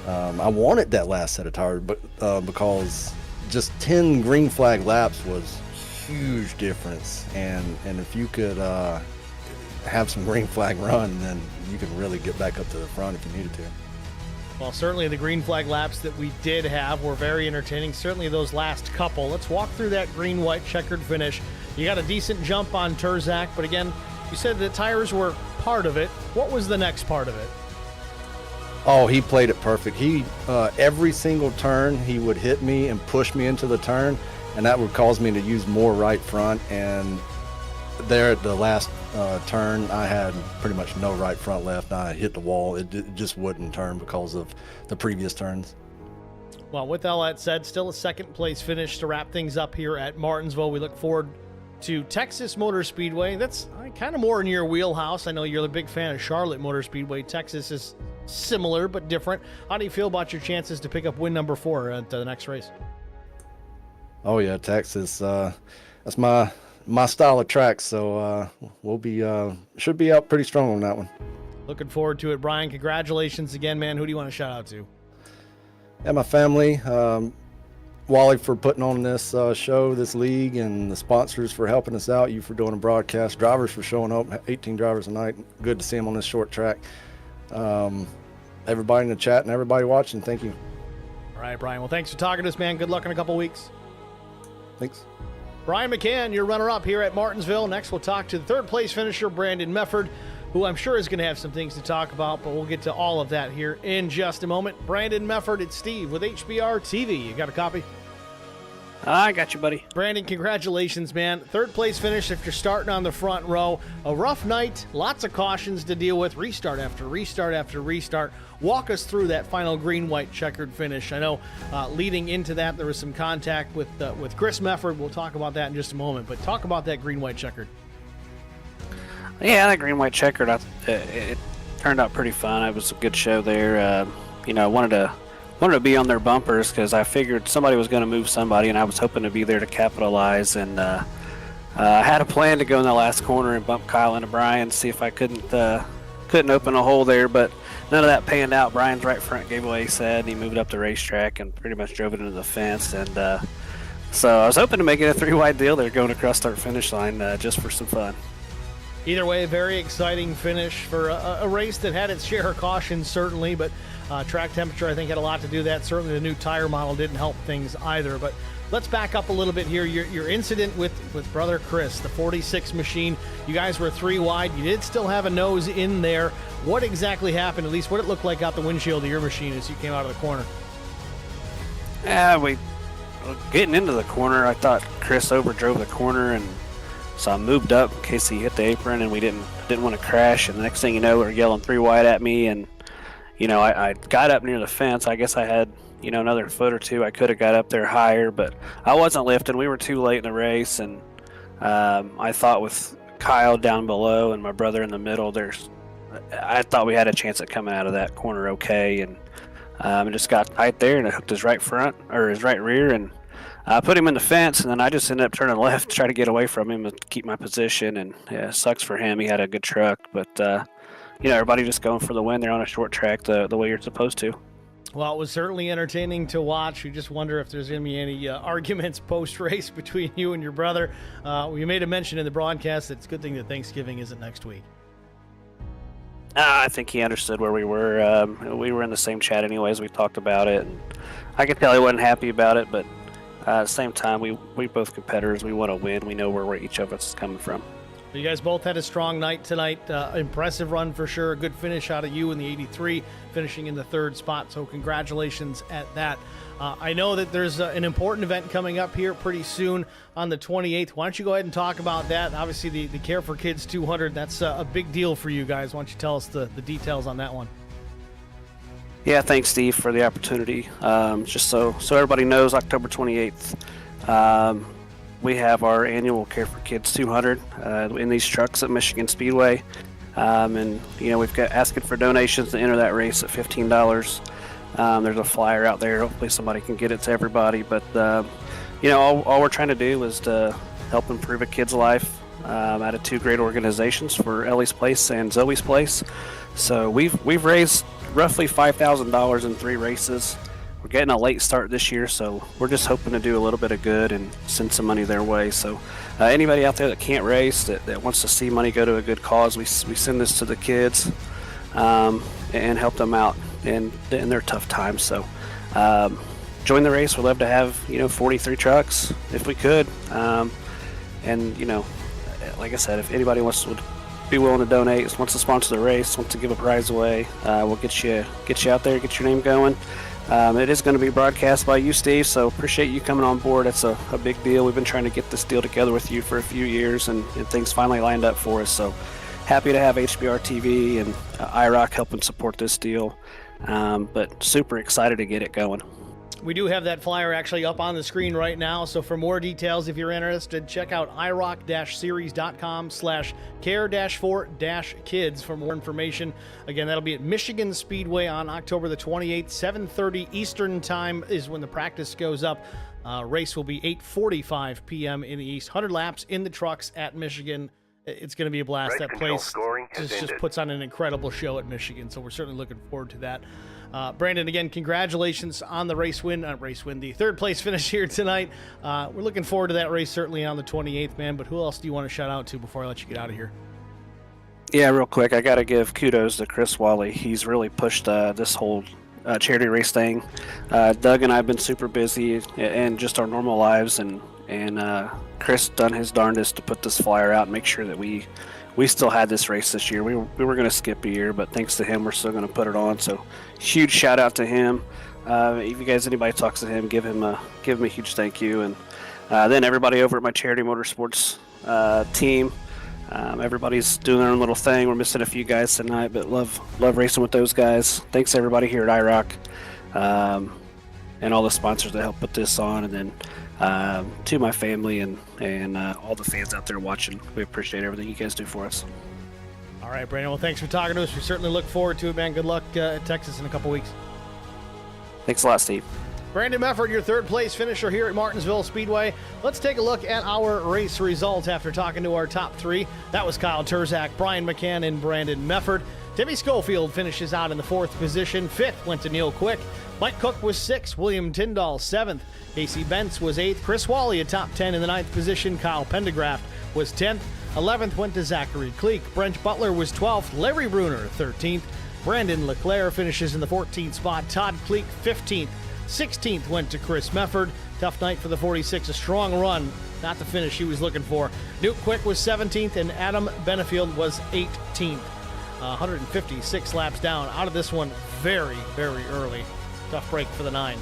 I wanted that last set of tires, but because just 10 green flag laps was huge difference, and if you could have some green flag run, then you can really get back up to the front if you needed to. Well, certainly the green flag laps that we did have were very entertaining. Certainly those last couple. Let's walk through that green-white checkered finish. You got a decent jump on Terzak, but again, you said the tires were part of it. What was the next part of it? Oh, he played it perfect. He every single turn he would hit me and push me into the turn, and that would cause me to use more right front. And there at the last turn, I had pretty much no right front left. I hit the wall. It just wouldn't turn because of the previous turns. Well, with all that said, still a second place finish to wrap things up here at Martinsville. We look forward to Texas Motor Speedway. That's kind of more in your wheelhouse. I know you're a big fan of Charlotte Motor Speedway. Texas is similar but different. How do you feel about your chances to pick up win number 4 at the next race? Oh yeah, Texas. That's my style of track, so we'll be should be out pretty strong on that one. Looking forward to it, Brian. Congratulations again, man. Who do you want to shout out to? Yeah, my family, Wally for putting on this show, this league, and the sponsors for helping us out. You for doing a broadcast, drivers for showing up. 18 drivers a night. Good to see them on this short track. Everybody in the chat and everybody watching, thank you. All right, Brian. Well, thanks for talking to us, man. Good luck in a couple weeks. Thanks. Brian McCann, your runner-up here at Martinsville. Next, we'll talk to the third-place finisher, Brandon Mefford, who I'm sure is going to have some things to talk about, but we'll get to all of that here in just a moment. Brandon Mefford, it's Steve with HBR TV. You got a copy? I got you, buddy. Brandon, congratulations, man. Third-place finish if you're starting on the front row. A rough night, lots of cautions to deal with, restart after restart after restart. Walk us through that final green-white checkered finish. I know leading into that there was some contact with Chris Mefford. We'll talk about that in just a moment, but talk about that green-white checkered. Yeah, that green-white checkered, it turned out pretty fun. It was a good show there. I wanted to be on their bumpers because I figured somebody was going to move somebody, and I was hoping to be there to capitalize. And I had a plan to go in the last corner and bump Kyle into Brian, see if I couldn't open a hole there, but none of that panned out. Brian's right front gave away, he said, and he moved up the racetrack and pretty much drove it into the fence. And so I was hoping to make it a 3-wide deal there going across our finish line just for some fun. Either way, a very exciting finish for a race that had its share of cautions, certainly, but track temperature, I think, had a lot to do with that. Certainly the new tire model didn't help things either. But let's back up a little bit here. Your incident with brother Chris, the 46 machine, you guys were 3 wide. You did still have a nose in there. What exactly happened, at least what it looked like out the windshield of your machine as you came out of the corner? Getting into the corner, I thought Chris overdrove the corner, and so I moved up in case he hit the apron, and we didn't want to crash. And the next thing you know, they're yelling 3 wide at me, and I got up near the fence. I guess I had another foot or two. I could have got up there higher, but I wasn't lifting. We were too late in the race, and I thought with Kyle down below and my brother in the middle, I thought we had a chance at coming out of that corner okay, and it just got tight there, and it hooked his right front or his right rear, and I put him in the fence, and then I just ended up turning left to try to get away from him and keep my position. And yeah, it sucks for him. He had a good truck, but everybody just going for the win there on a short track the way you're supposed to. Well, it was certainly entertaining to watch. You just wonder if there's going to be any arguments post-race between you and your brother. We made a mention in the broadcast that it's a good thing that Thanksgiving isn't next week. I think he understood where we were. We were in the same chat anyways. We talked about it. And I could tell he wasn't happy about it, but at the same time, we both competitors. We want to win. We know where each of us is coming from. You guys both had a strong night tonight. Impressive run for sure. A good finish out of you in the 83, finishing in the third spot. So congratulations at that. I know that there's an important event coming up here pretty soon on the 28th. Why don't you go ahead and talk about that? Obviously, the Care for Kids 200, that's a big deal for you guys. Why don't you tell us the details on that one? Yeah, thanks, Steve, for the opportunity. Just so everybody knows, October 28th, we have our annual Care for Kids 200 in these trucks at Michigan Speedway. And, we've got asking for donations to enter that race at $15. There's a flyer out there. Hopefully somebody can get it to everybody. But, all we're trying to do is to help improve a kid's life out of two great organizations for Ellie's Place and Zoe's Place. So we've raised roughly $5,000 in 3 races. We're getting a late start this year, so we're just hoping to do a little bit of good and send some money their way. So anybody out there that can't race, that wants to see money go to a good cause, we send this to the kids and help them out in their tough times. So join the race. We'd love to have 43 trucks if we could. And like I said, if anybody would be willing to donate, wants to sponsor the race, wants to give a prize away, we'll get you out there, get your name going. It is going to be broadcast by you, Steve, so appreciate you coming on board. That's a big deal. We've been trying to get this deal together with you for a few years, and things finally lined up for us. So happy to have HBR TV and IROC helping support this deal, but super excited to get it going. We do have that flyer actually up on the screen right now, so for more details, if you're interested, check out iroc-series.com/care-for-kids for more information. Again, that'll be at Michigan Speedway on October the 28th, 7:30 Eastern Time is when the practice goes up. Race will be 8:45 p.m. in the East. 100 laps in the trucks at Michigan. It's going to be a blast. That place just puts on an incredible show at Michigan, so we're certainly looking forward to that. Brandon, again, congratulations on the the third place finish here tonight. We're looking forward to that race certainly on the 28th, man, but who else do you want to shout out to before I let you get out of here? Yeah, real quick, I got to give kudos to Chris Wally. He's really pushed this whole charity race thing. Doug and I have been super busy and just our normal lives, and Chris done his darndest to put this flyer out and make sure that we still had this race this year. We were going to skip a year, but thanks to him, we're still going to put it on. So huge shout out to him. If you guys, anybody talks to him, give him a huge thank you. And then everybody over at my Charity Motorsports team, everybody's doing their own little thing. We're missing a few guys tonight, but love racing with those guys. Thanks to everybody here at IROC and all the sponsors that help put this on. And then to my family and all the fans out there watching, we appreciate everything you guys do for us. All right, Brandon. Well, thanks for talking to us. We certainly look forward to it, man. Good luck at Texas in a couple weeks. Thanks a lot, Steve. Brandon Mefford, your third place finisher here at Martinsville Speedway. Let's take a look at our race results after talking to our top 3. That was Kyle Terzak, Brian McCann, and Brandon Mefford. Timmy Schofield finishes out in the 4th position. 5th went to Neil Quick. Mike Cook was 6th. William Tyndall 7th. Casey Bentz was 8th. Chris Wally atop 10 in the 9th position. Kyle Pendergraft was 10th. 11th went to Zachary Cleek. Brent Butler was 12th. Larry Bruner 13th. Brandon Leclerc finishes in the 14th spot. Todd Cleek 15th. 16th went to Chris Mefford. Tough night for the 46. A strong run. Not the finish he was looking for. Duke Quick was 17th, and Adam Benefield was 18th. 156 laps down. Out of this one very, very early. Tough break for the 9.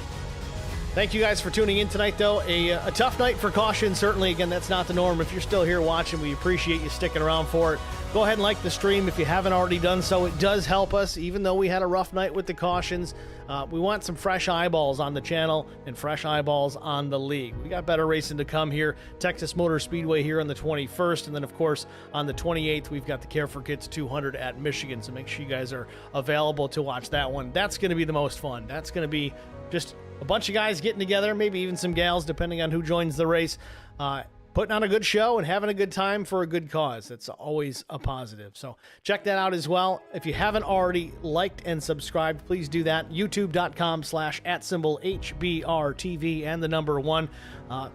Thank you guys for tuning in tonight, though. A tough night for caution. Certainly, again, that's not the norm. If you're still here watching, we appreciate you sticking around for it. Go ahead and like the stream if you haven't already done so. It does help us, even though we had a rough night with the cautions. We want some fresh eyeballs on the channel and fresh eyeballs on the league. We got better racing to come here. Texas Motor Speedway here on the 21st, and then, of course, on the 28th, we've got the Care for Kids 200 at Michigan, so make sure you guys are available to watch that one. That's going to be the most fun. That's going to be just a bunch of guys getting together, maybe even some gals, depending on who joins the race, putting on a good show and having a good time for a good cause. That's always a positive. So check that out as well. If you haven't already liked and subscribed, please do that. YouTube.com/@HBRTV and the number 1.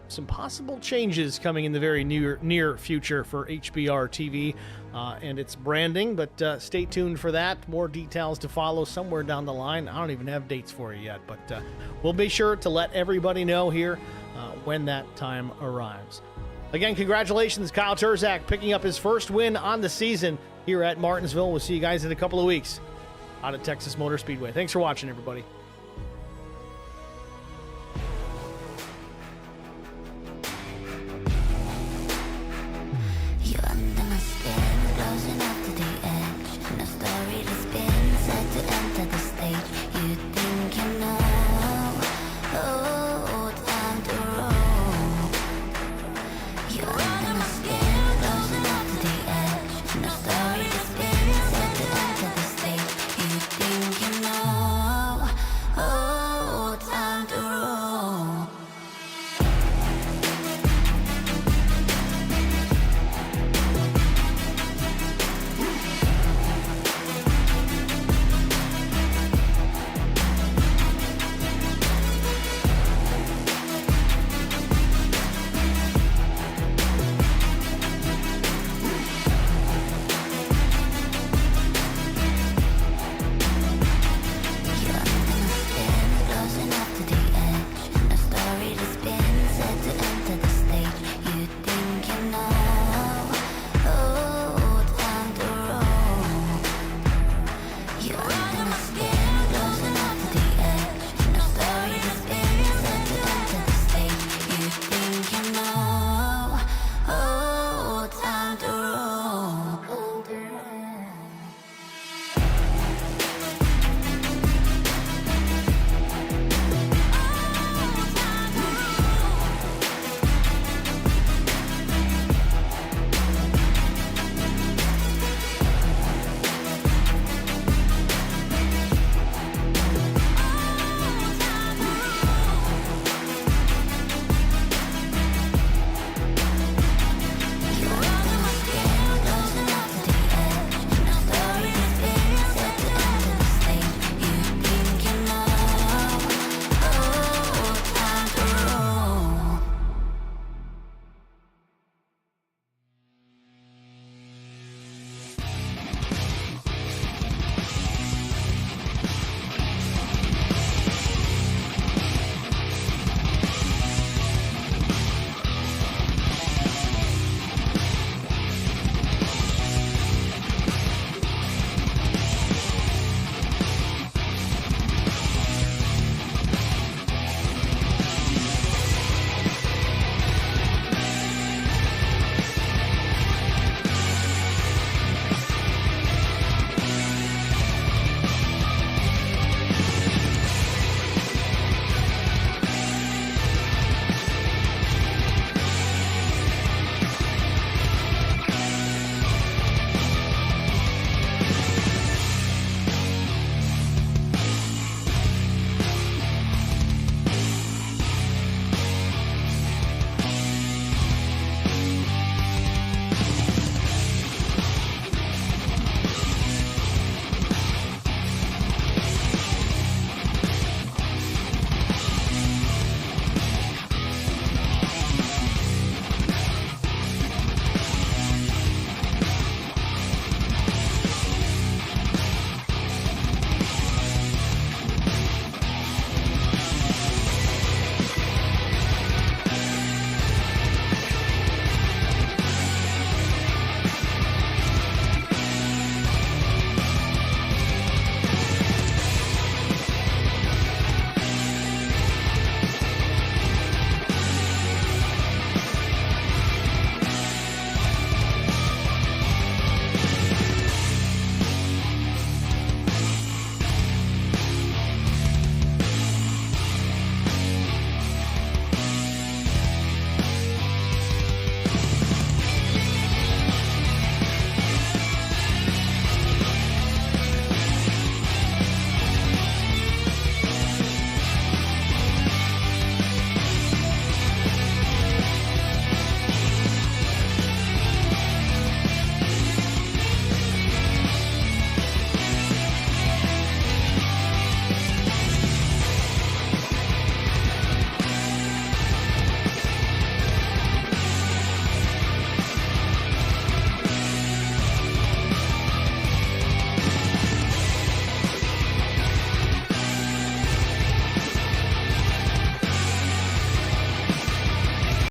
Some possible changes coming in the very near future for HBR TV and its branding, but stay tuned for that. More details to follow somewhere down the line. I don't even have dates for you yet, but we'll be sure to let everybody know here when that time arrives. Again, congratulations, Kyle Turzak, picking up his first win on the season here at Martinsville. We'll see you guys in a couple of weeks out at Texas Motor Speedway. Thanks for watching, everybody.